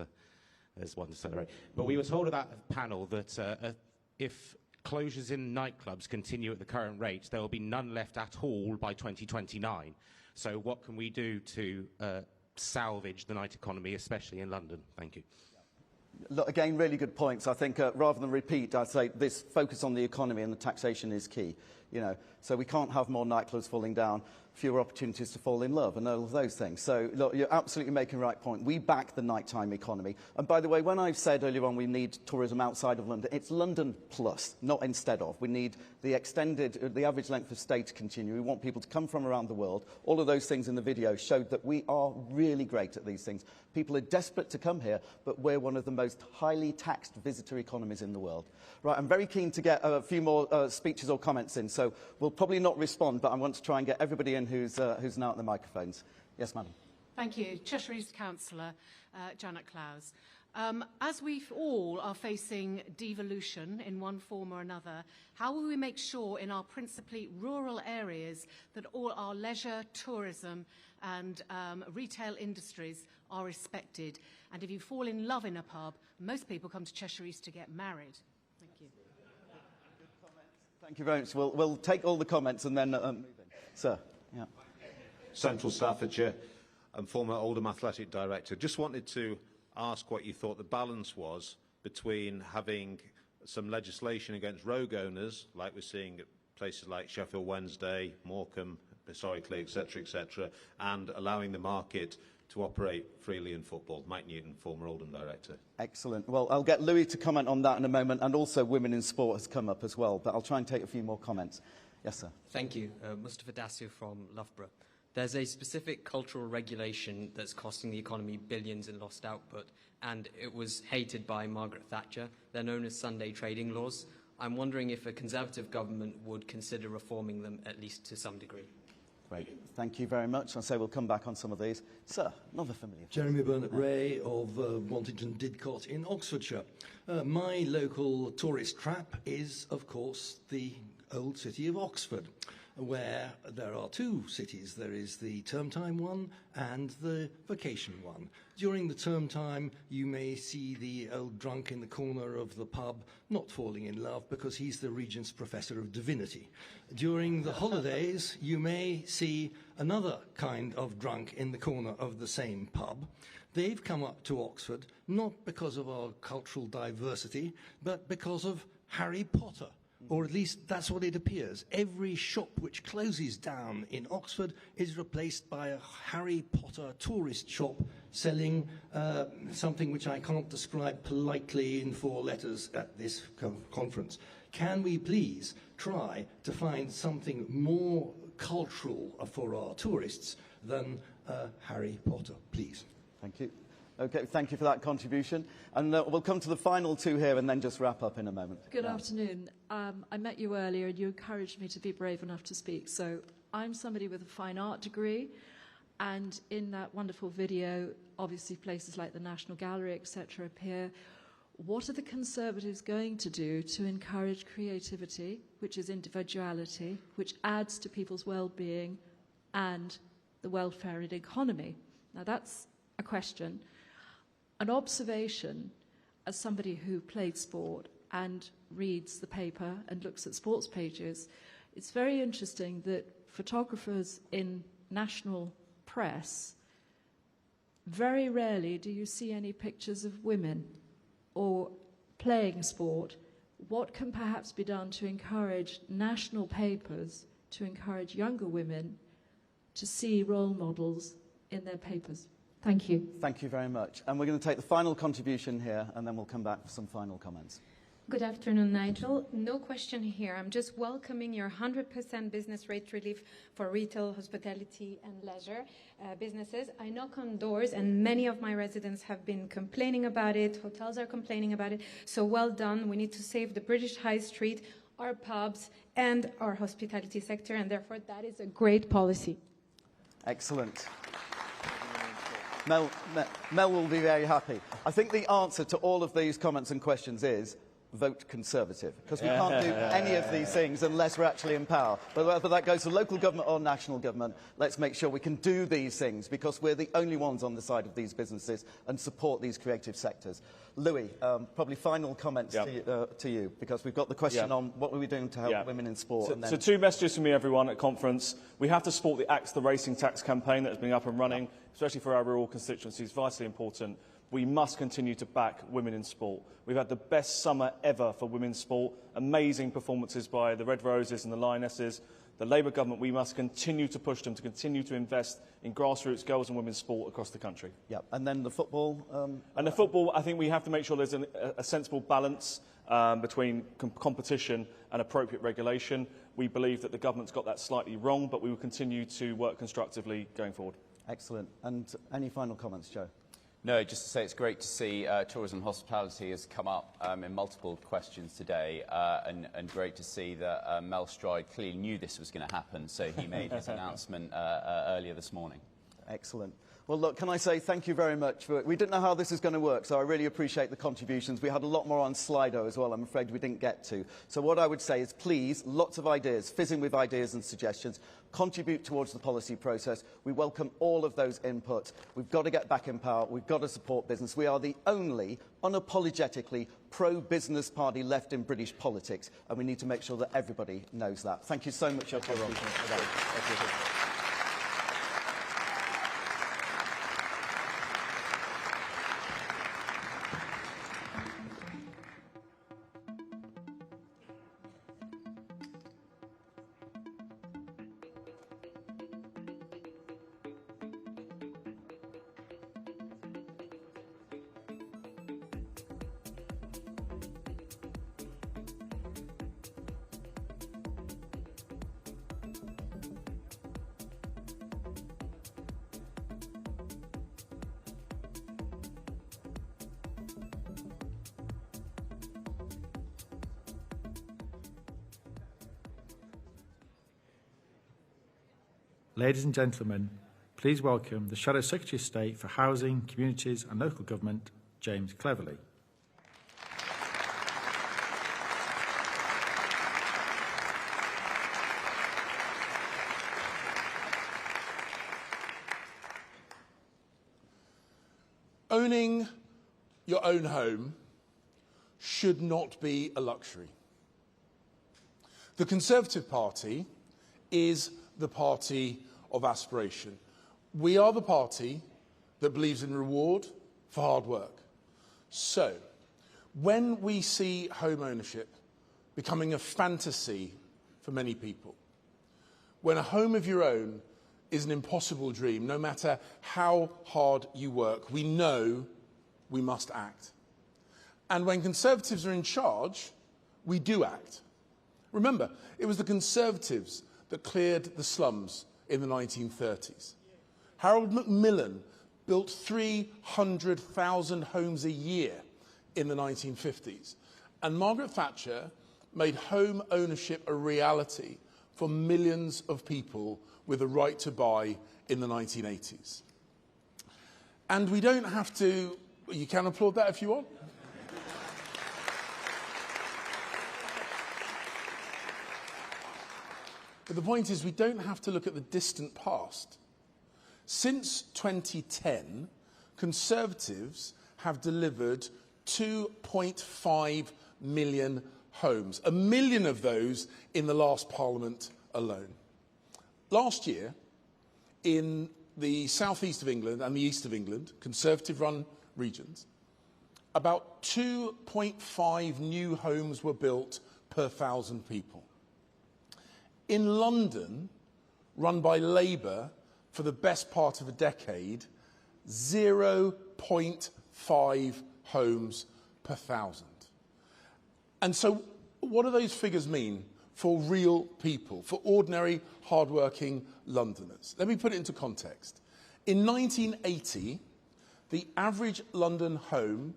one to celebrate. But we were told at that panel that if closures in nightclubs continue at the current rate, there will be none left at all by 2029. So what can we do to salvage the night economy, especially in London? Thank you. Look, again, really good points. I think rather than repeat, I'd say this focus on the economy and the taxation is key. You know, so we can't have more nightclubs falling down, fewer opportunities to fall in love and all of those things. So, look, you're absolutely making the right point. We back the nighttime economy. And by the way, when I've said earlier on we need tourism outside of London, it's London plus, not instead of. We need the average length of stay to continue. We want people to come from around the world. All of those things in the video showed that we are really great at these things. People are desperate to come here, but we're one of the most highly taxed visitor economies in the world. Right, I'm very keen to get a few more speeches or comments in, so we'll probably not respond, but I want to try and get everybody in who's now at the microphones. Yes, madam. Thank you. Cheshire East Councillor Janet Clowes. As we all are facing devolution in one form or another, how will we make sure in our principally rural areas that all our leisure, tourism and retail industries are respected? And if you fall in love in a pub, most people come to Cheshire East to get married. Thank you. Thank you very much. We'll take all the comments and then move in. Sir. Yeah. Central Staffordshire and former Oldham Athletic Director. Just wanted to ask what you thought the balance was between having some legislation against rogue owners, like we're seeing at places like Sheffield Wednesday, Morecambe, historically, etc., and allowing the market to operate freely in football. Mike Newton, former Oldham Director. Excellent. Well, I'll get Louis to comment on that in a moment, and also women in sport has come up as well, but I'll try and take a few more comments. Yes, sir. Thank you. Mustafa Dassio from Loughborough. There's a specific cultural regulation that's costing the economy billions in lost output, and it was hated by Margaret Thatcher. They're known as Sunday trading laws. I'm wondering if a Conservative government would consider reforming them, at least to some degree. Great. Thank you very much. I'll say we'll come back on some of these. Sir, another familiar. Jeremy Burnett-Ray of Wantington Didcot in Oxfordshire. My local tourist trap is, of course, the old city of Oxford, where there are two cities. There is the term time one and the vacation one. During the term time, you may see the old drunk in the corner of the pub not falling in love because he's the Regent's Professor of Divinity. During the holidays, you may see another kind of drunk in the corner of the same pub. They've come up to Oxford not because of our cultural diversity, but because of Harry Potter. Or at least that's what it appears. Every shop which closes down in Oxford is replaced by a Harry Potter tourist shop selling something which I can't describe politely in 4 letters at this conference. Can we please try to find something more cultural for our tourists than Harry Potter, please? Thank you. Okay, thank you for that contribution. And we'll come to the final two here and then just wrap up in a moment. Good afternoon. I met you earlier and you encouraged me to be brave enough to speak. So I'm somebody with a fine art degree. And in that wonderful video, obviously places like the National Gallery, etc. appear. What are the Conservatives going to do to encourage creativity, which is individuality, which adds to people's well-being and the welfare and economy? Now that's a question. An observation, as somebody who played sport and reads the paper and looks at sports pages, it's very interesting that photographers in national press, very rarely do you see any pictures of women or playing sport. What can perhaps be done to encourage national papers, to encourage younger women to see role models in their papers? Thank you. Thank you very much. And we're going to take the final contribution here, and then we'll come back for some final comments. Good afternoon, Nigel. No question here. I'm just welcoming your 100% business rate relief for retail, hospitality and leisure businesses. I knock on doors and many of my residents have been complaining about it. Hotels are complaining about it. So well done. We need to save the British High Street, our pubs and our hospitality sector, and therefore that is a great policy. Excellent. Mel will be very happy. I think the answer to all of these comments and questions is vote Conservative, because we can't do any of these things unless we're actually in power. But that goes to local government or national government. Let's make sure we can do these things, because we're the only ones on the side of these businesses and support these creative sectors. Louis, probably final comments to you, because we've got the question on what are we doing to help women in sport. So two messages from me, everyone, at conference. We have to support the Axe the Racing Tax campaign that has been up and running, especially for our rural constituencies, vitally important. We must continue to back women in sport. We've had the best summer ever for women's sport, amazing performances by the Red Roses and the Lionesses. The Labour government, we must continue to push them to continue to invest in grassroots girls and women's sport across the country. Yeah, and then the football? And the football, I think we have to make sure there's a sensible balance between competition and appropriate regulation. We believe that the government's got that slightly wrong, but we will continue to work constructively going forward. Excellent. And any final comments, Joe? No, just to say it's great to see tourism and hospitality has come up in multiple questions today, and great to see that Mel Stride clearly knew this was going to happen, so he made his announcement earlier this morning. Excellent. Well, look, can I say thank you very much. We didn't know how this is going to work, so I really appreciate the contributions. We had a lot more on Slido as well, I'm afraid we didn't get to. So what I would say is, please, lots of ideas, fizzing with ideas and suggestions, contribute towards the policy process. We welcome all of those inputs. We've got to get back in power. We've got to support business. We are the only unapologetically pro-business party left in British politics, and we need to make sure that everybody knows that. Thank you so much for your contributions today. Ladies and gentlemen, please welcome the Shadow Secretary of State for Housing, Communities and Local Government, James Cleverly. Owning your own home should not be a luxury. The Conservative Party is the party of aspiration. We are the party that believes in reward for hard work. So, when we see home ownership becoming a fantasy for many people, when a home of your own is an impossible dream, no matter how hard you work, we know we must act. And when Conservatives are in charge, we do act. Remember, it was the Conservatives that cleared the slums in the 1930s. Harold Macmillan built 300,000 homes a year in the 1950s. And Margaret Thatcher made home ownership a reality for millions of people with a right to buy in the 1980s. And we don't have to... You can applaud that if you want. But the point is, we don't have to look at the distant past. Since 2010, Conservatives have delivered 2.5 million homes, 1 million of those in the last Parliament alone. Last year, in the southeast of England and the east of England, Conservative-run regions, about 2.5 new homes were built per 1,000 people. In London, run by Labour for the best part of a decade, 0.5 homes per 1,000. And so what do those figures mean for real people, for ordinary, hard-working Londoners? Let me put it into context. In 1980, the average London home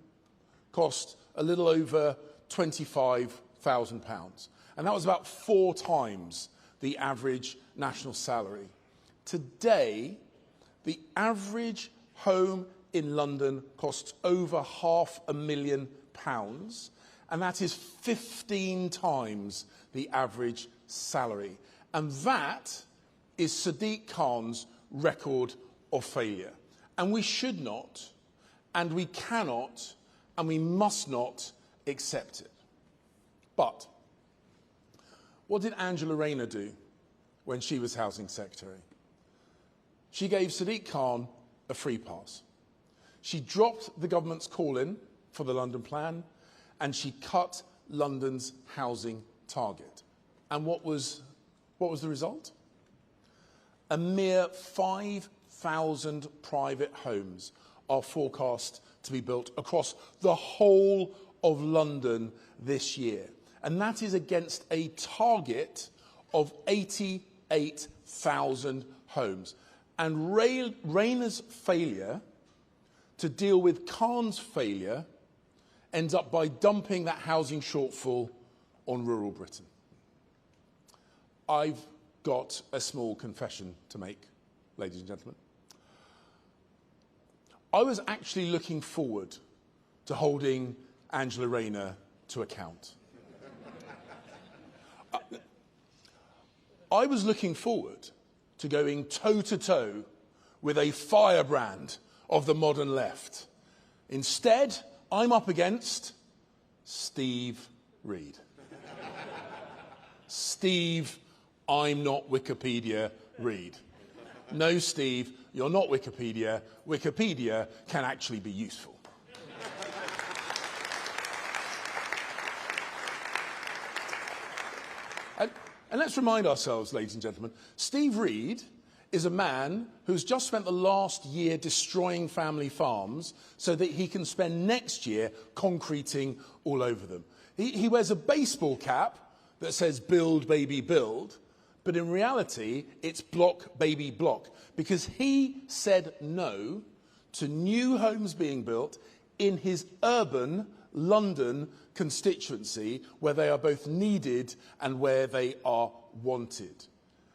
cost a little over £25,000. And that was about 4 times the average national salary. Today, the average home in London costs over £500,000, and that is 15 times the average salary. And that is Sadiq Khan's record of failure. And we should not, and we cannot, and we must not accept it. But what did Angela Rayner do when she was Housing Secretary? She gave Sadiq Khan a free pass. She dropped the government's call-in for the London Plan, and she cut London's housing target. And what was the result? A mere 5,000 private homes are forecast to be built across the whole of London this year. And that is against a target of 88,000 homes. And Rayner's failure to deal with Khan's failure ends up by dumping that housing shortfall on rural Britain. I've got a small confession to make, ladies and gentlemen. I was actually looking forward to holding Angela Rayner to account. I was looking forward to going toe-to-toe with a firebrand of the modern left. Instead, I'm up against Steve Reed. Steve, I'm not Wikipedia Reed. No, Steve, you're not Wikipedia. Wikipedia can actually be useful. And let's remind ourselves, ladies and gentlemen, Steve Reed is a man who's just spent the last year destroying family farms so that he can spend next year concreting all over them. He wears a baseball cap that says "Build, baby, build," but in reality, it's "Block, baby, block," because he said no to new homes being built in his urban London constituency, where they are both needed and where they are wanted.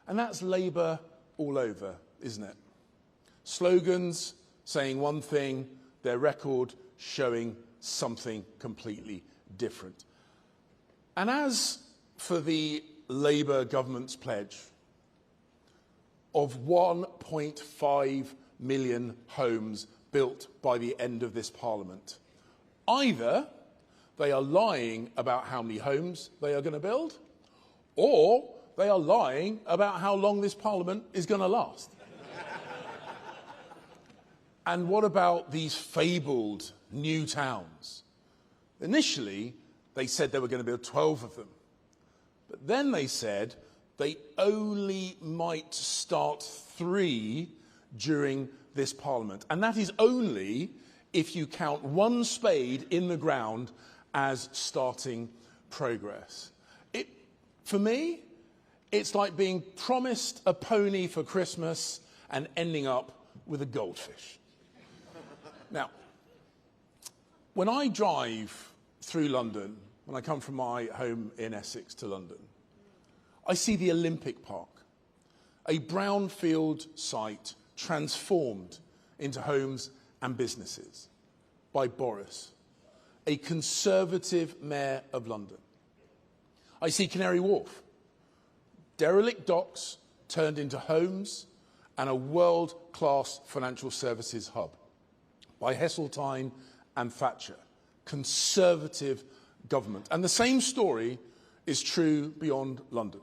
And that's Labour all over, isn't it? Slogans saying one thing, their record showing something completely different. And as for the Labour government's pledge of 1.5 million homes built by the end of this Parliament, either they are lying about how many homes they are going to build, or they are lying about how long this Parliament is going to last. And what about these fabled new towns? Initially, they said they were going to build 12 of them. But then they said they only might start 3 during this Parliament. And that is only if you count one spade in the ground as starting progress. For me, it's like being promised a pony for Christmas and ending up with a goldfish. Now, when I drive through London, when I come from my home in Essex to London, I see the Olympic Park, a brownfield site transformed into homes and businesses by Boris, a Conservative mayor of London. I see Canary Wharf, derelict docks turned into homes and a world-class financial services hub by Heseltine and Thatcher, Conservative government. And the same story is true beyond London.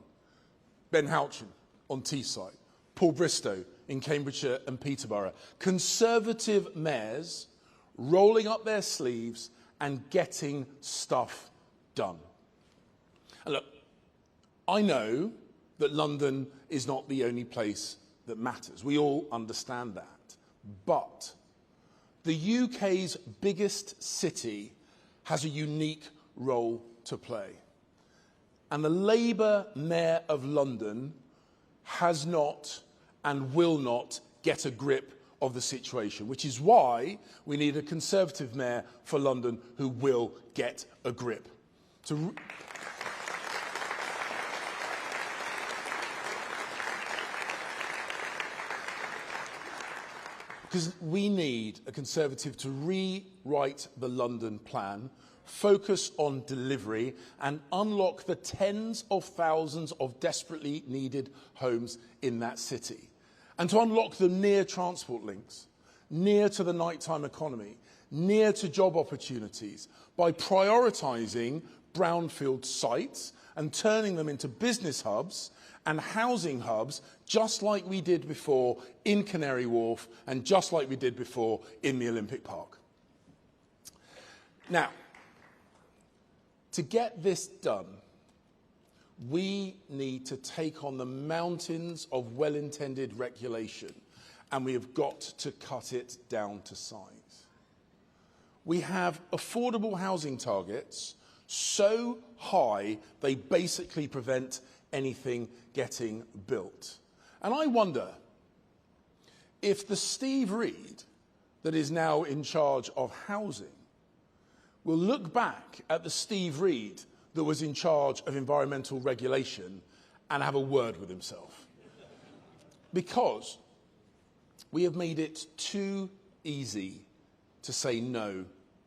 Ben Houchin on Teesside, Paul Bristow in Cambridgeshire and Peterborough. Conservative mayors rolling up their sleeves and getting stuff done. And look, I know that London is not the only place that matters. We all understand that. But the UK's biggest city has a unique role to play. And the Labour Mayor of London has not and will not get a grip of the situation, which is why we need a Conservative Mayor for London who will get a grip. Because we need a Conservative to rewrite the London plan, focus on delivery and unlock the tens of thousands of desperately needed homes in that city. And to unlock them near transport links, near to the nighttime economy, near to job opportunities, by prioritising brownfield sites and turning them into business hubs and housing hubs, just like we did before in Canary Wharf and just like we did before in the Olympic Park. Now, to get this done, we need to take on the mountains of well-intended regulation, and we have got to cut it down to size. We have affordable housing targets so high they basically prevent anything getting built. And I wonder if the Steve Reed that is now in charge of housing will look back at the Steve Reed that was in charge of environmental regulation and have a word with himself. Because we have made it too easy to say no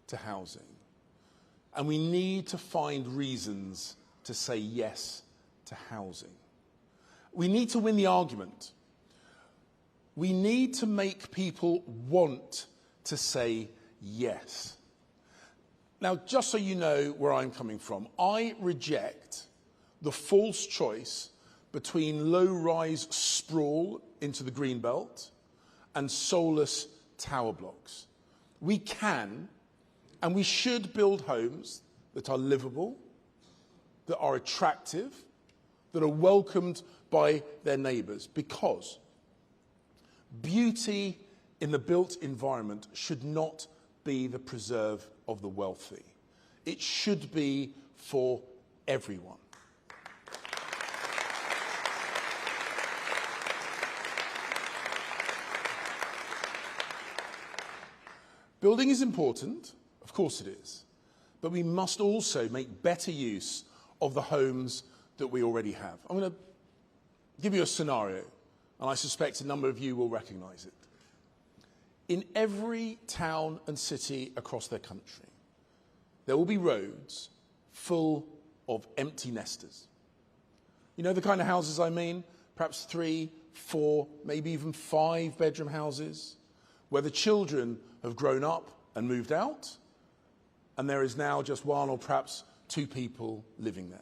to housing. And we need to find reasons to say yes to housing. We need to win the argument. We need to make people want to say yes. Now, just so you know where I'm coming from, I reject the false choice between low-rise sprawl into the Greenbelt and soulless tower blocks. We can and we should build homes that are livable, that are attractive, that are welcomed by their neighbours, because beauty in the built environment should not be the preserve of the wealthy. It should be for everyone. Building is important, of course it is, but we must also make better use of the homes that we already have. I'm going to give you a scenario, and I suspect a number of you will recognise it. In every town and city across their country, there will be roads full of empty nesters. You know the kind of houses I mean? Perhaps 3, 4, maybe even 5-bedroom houses, where the children have grown up and moved out, and there is now just 1 or perhaps 2 people living there.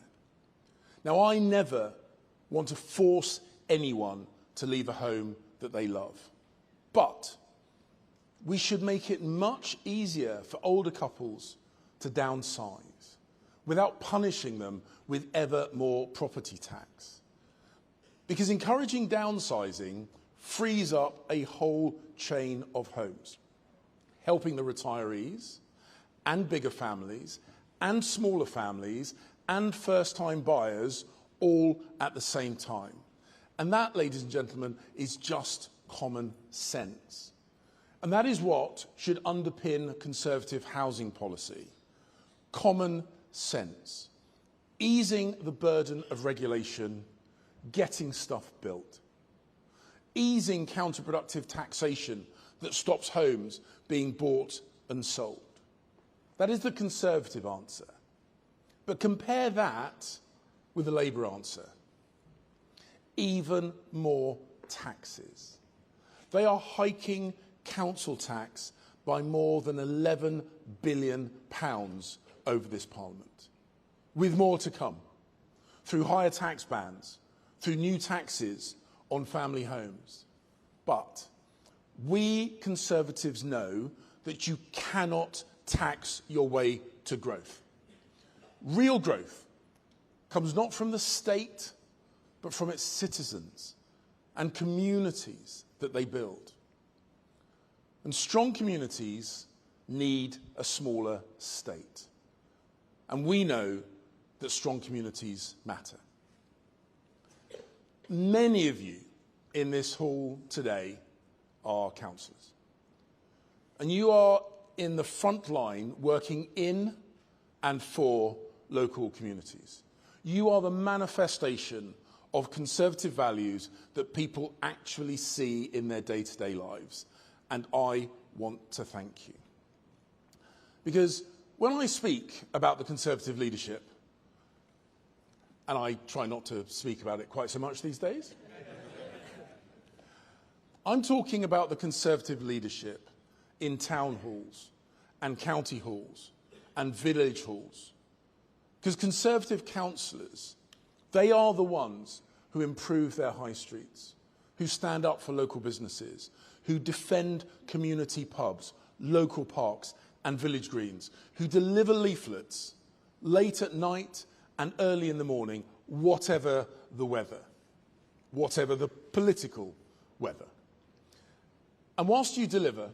Now, I never want to force anyone to leave a home that they love, but we should make it much easier for older couples to downsize without punishing them with ever more property tax. Because encouraging downsizing frees up a whole chain of homes, helping the retirees and bigger families and smaller families and first-time buyers all at the same time. And that, ladies and gentlemen, is just common sense. And that is what should underpin Conservative housing policy. Common sense. Easing the burden of regulation, getting stuff built. Easing counterproductive taxation that stops homes being bought and sold. That is the Conservative answer. But compare that with the Labour answer. Even more taxes. They are hiking council tax by more than £11 billion over this Parliament, with more to come, through higher tax bands, through new taxes on family homes. But we Conservatives know that you cannot tax your way to growth. Real growth comes not from the state, but from its citizens and communities that they build. And strong communities need a smaller state. And we know that strong communities matter. Many of you in this hall today are councillors. And you are in the front line working in and for local communities. You are the manifestation of Conservative values that people actually see in their day-to-day lives. and I want to thank you. Because when I speak about the Conservative leadership, and I try not to speak about it quite so much these days, I'm talking about the Conservative leadership in town halls and county halls and village halls. Because Conservative councillors, they are the ones who improve their high streets, who stand up for local businesses, who defend community pubs, local parks and village greens, who deliver leaflets late at night and early in the morning, whatever the weather, whatever the political weather. And whilst you deliver,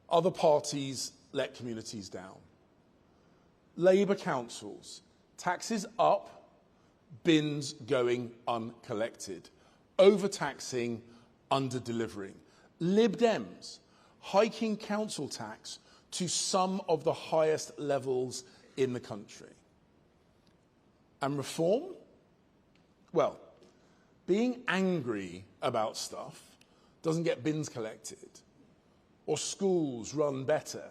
other parties let communities down. Labour councils, taxes up, bins going uncollected, overtaxing, under-delivering. Lib Dems hiking council tax to some of the highest levels in the country. And reform? Well, being angry about stuff doesn't get bins collected, or schools run better,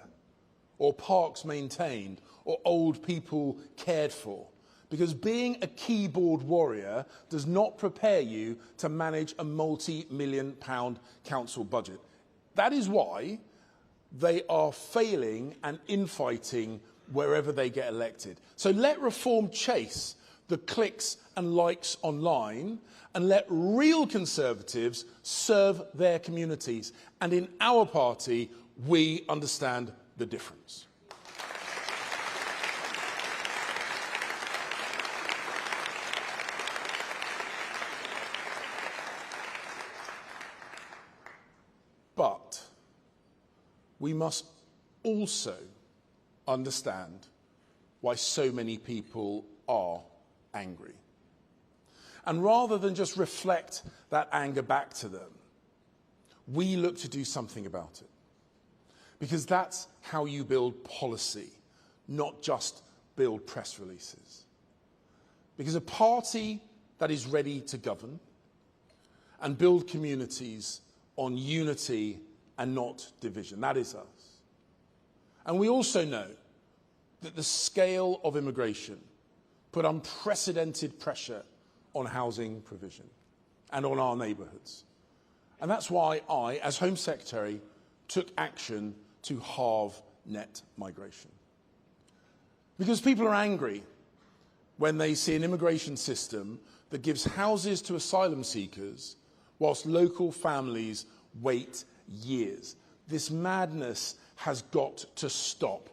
or parks maintained, or old people cared for. Because being a keyboard warrior does not prepare you to manage a multi-million-pound council budget. That is why they are failing and infighting wherever they get elected. So let reform chase the clicks and likes online, and let real Conservatives serve their communities. And in our party, we understand the difference. But we must also understand why so many people are angry. And rather than just reflect that anger back to them, we look to do something about it. Because that's how you build policy, not just build press releases. Because a party that is ready to govern and build communities on unity and not division, that is us. And we also know that the scale of immigration put unprecedented pressure on housing provision and on our neighbourhoods. And that's why I, as Home Secretary, took action to halve net migration. Because people are angry when they see an immigration system that gives houses to asylum seekers whilst local families wait years. This madness has got to stop.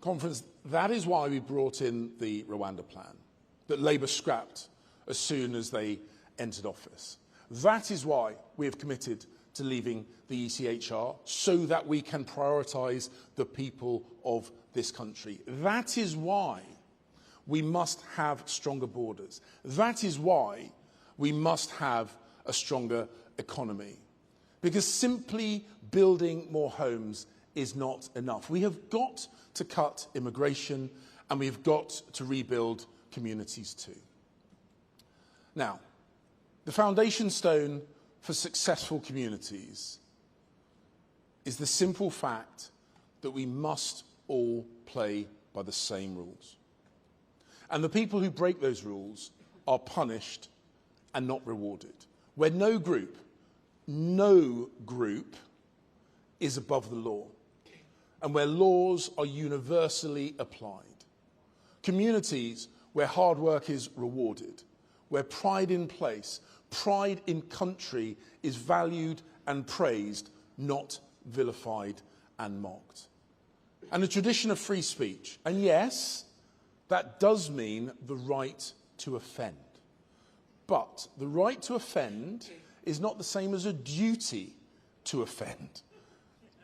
Conference, that is why we brought in the Rwanda plan that Labour scrapped as soon as they entered office. That is why we have committed to leaving the ECHR, so that we can prioritise the people of this country. That is why we must have stronger borders. That is why we must have a stronger economy. Because simply building more homes is not enough. We have got to cut immigration, and we've got to rebuild communities too. Now, the foundation stone for successful communities is the simple fact that we must all play by the same rules. And the people who break those rules are punished and not rewarded. Where no group is above the law, and where laws are universally applied. Communities where hard work is rewarded, where pride in place, pride in country is valued and praised, not vilified and mocked. And a tradition of free speech. And yes, that does mean the right to offend. But the right to offend is not the same as a duty to offend.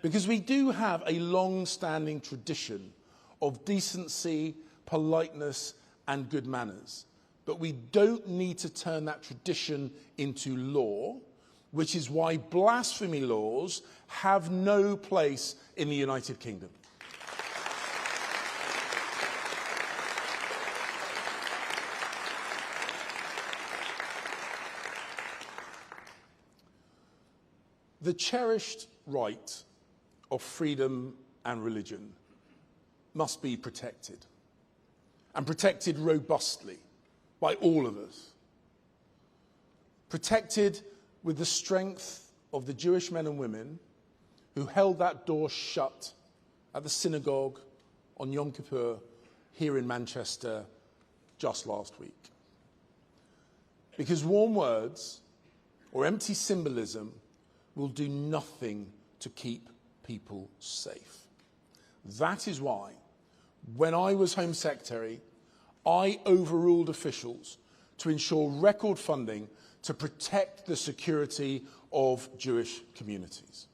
Because we do have a long-standing tradition of decency, politeness, and good manners. But we don't need to turn that tradition into law, which is why blasphemy laws have no place in the United Kingdom. The cherished right of freedom and religion must be protected, and protected robustly by all of us. Protected with the strength of the Jewish men and women who held that door shut at the synagogue on Yom Kippur here in Manchester just last week. Because warm words or empty symbolism will do nothing to keep people safe. That is why, when I was Home Secretary, I overruled officials to ensure record funding to protect the security of Jewish communities.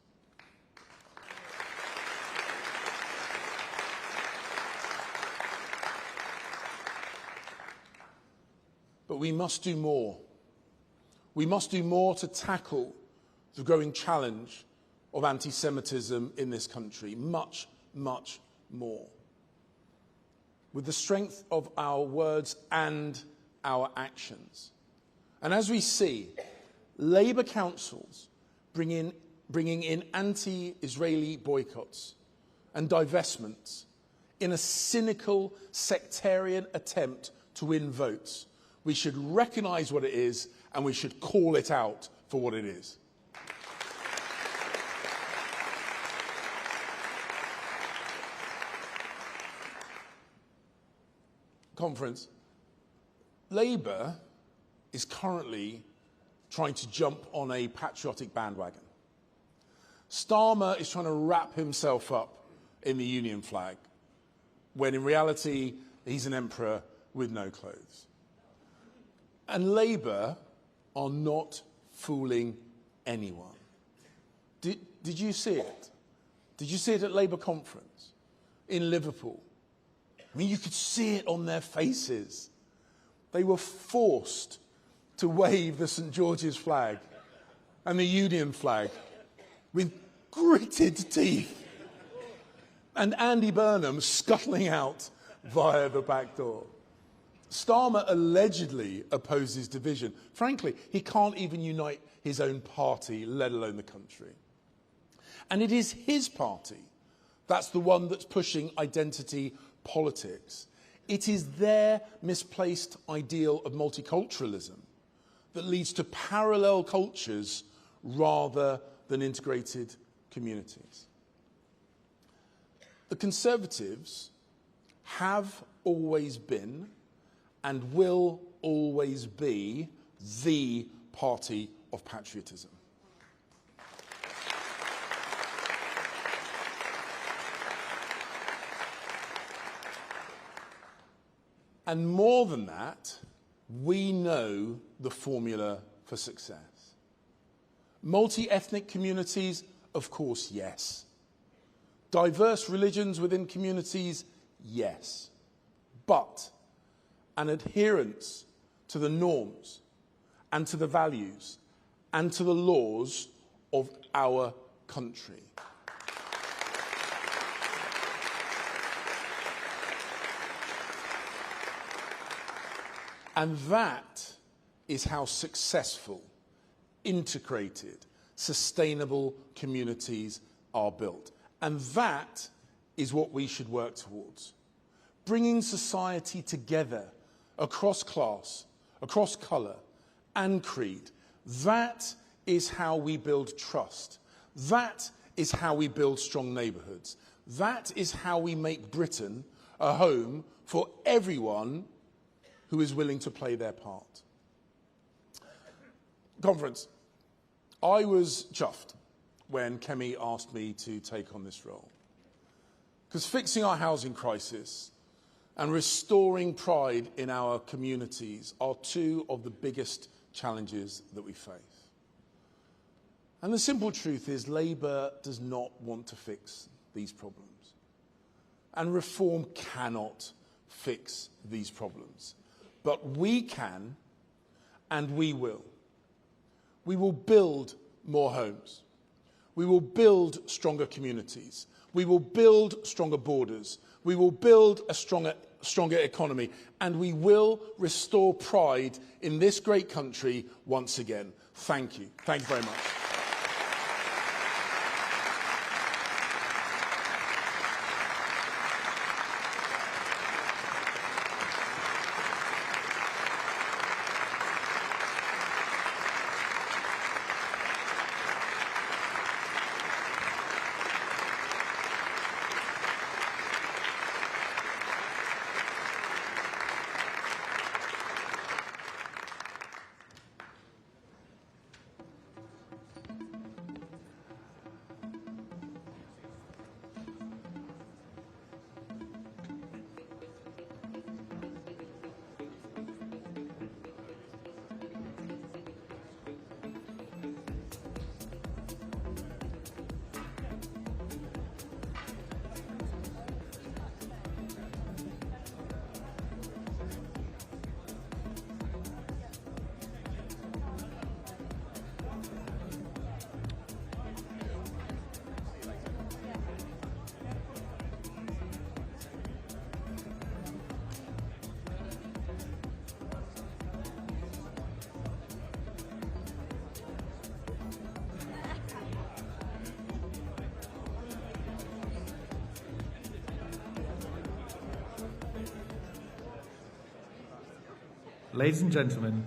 But we must do more. We must do more to tackle the growing challenge of anti-Semitism in this country. Much, much more. With the strength of our words and our actions. And as we see, Labour councils bringing in anti-Israeli boycotts and divestments in a cynical, sectarian attempt to win votes, we should recognise what it is and we should call it out for what it is. Conference, Labour is currently trying to jump on a patriotic bandwagon. Starmer is trying to wrap himself up in the Union flag, when in reality he's an emperor with no clothes. And Labour are not fooling anyone. Did you see it? Did you see it at Labour conference in Liverpool? I mean, you could see it on their faces. They were forced to wave the St George's flag and the Union flag with gritted teeth. And Andy Burnham scuttling out via the back door. Starmer allegedly opposes division. Frankly, he can't even unite his own party, let alone the country. And it is his party that's the one that's pushing identity politics. It is their misplaced ideal of multiculturalism that leads to parallel cultures rather than integrated communities. The Conservatives have always been and will always be the party of patriotism. And more than that, we know the formula for success. Multi-ethnic communities, of course, yes. Diverse religions within communities, yes. But an adherence to the norms and to the values and to the laws of our country. And that is how successful, integrated, sustainable communities are built. And that is what we should work towards. Bringing society together across class, across colour and creed. That is how we build trust. That is how we build strong neighbourhoods. That is how we make Britain a home for everyone who is willing to play their part. Conference, I was chuffed when Kemi asked me to take on this role. Because fixing our housing crisis and restoring pride in our communities are two of the biggest challenges that we face. And the simple truth is Labour does not want to fix these problems. And reform cannot fix these problems. But we can, and we will. We will build more homes. We will build stronger communities. We will build stronger borders. We will build a stronger economy. And we will restore pride in this great country once again. Thank you. Thank you very much. Ladies and gentlemen,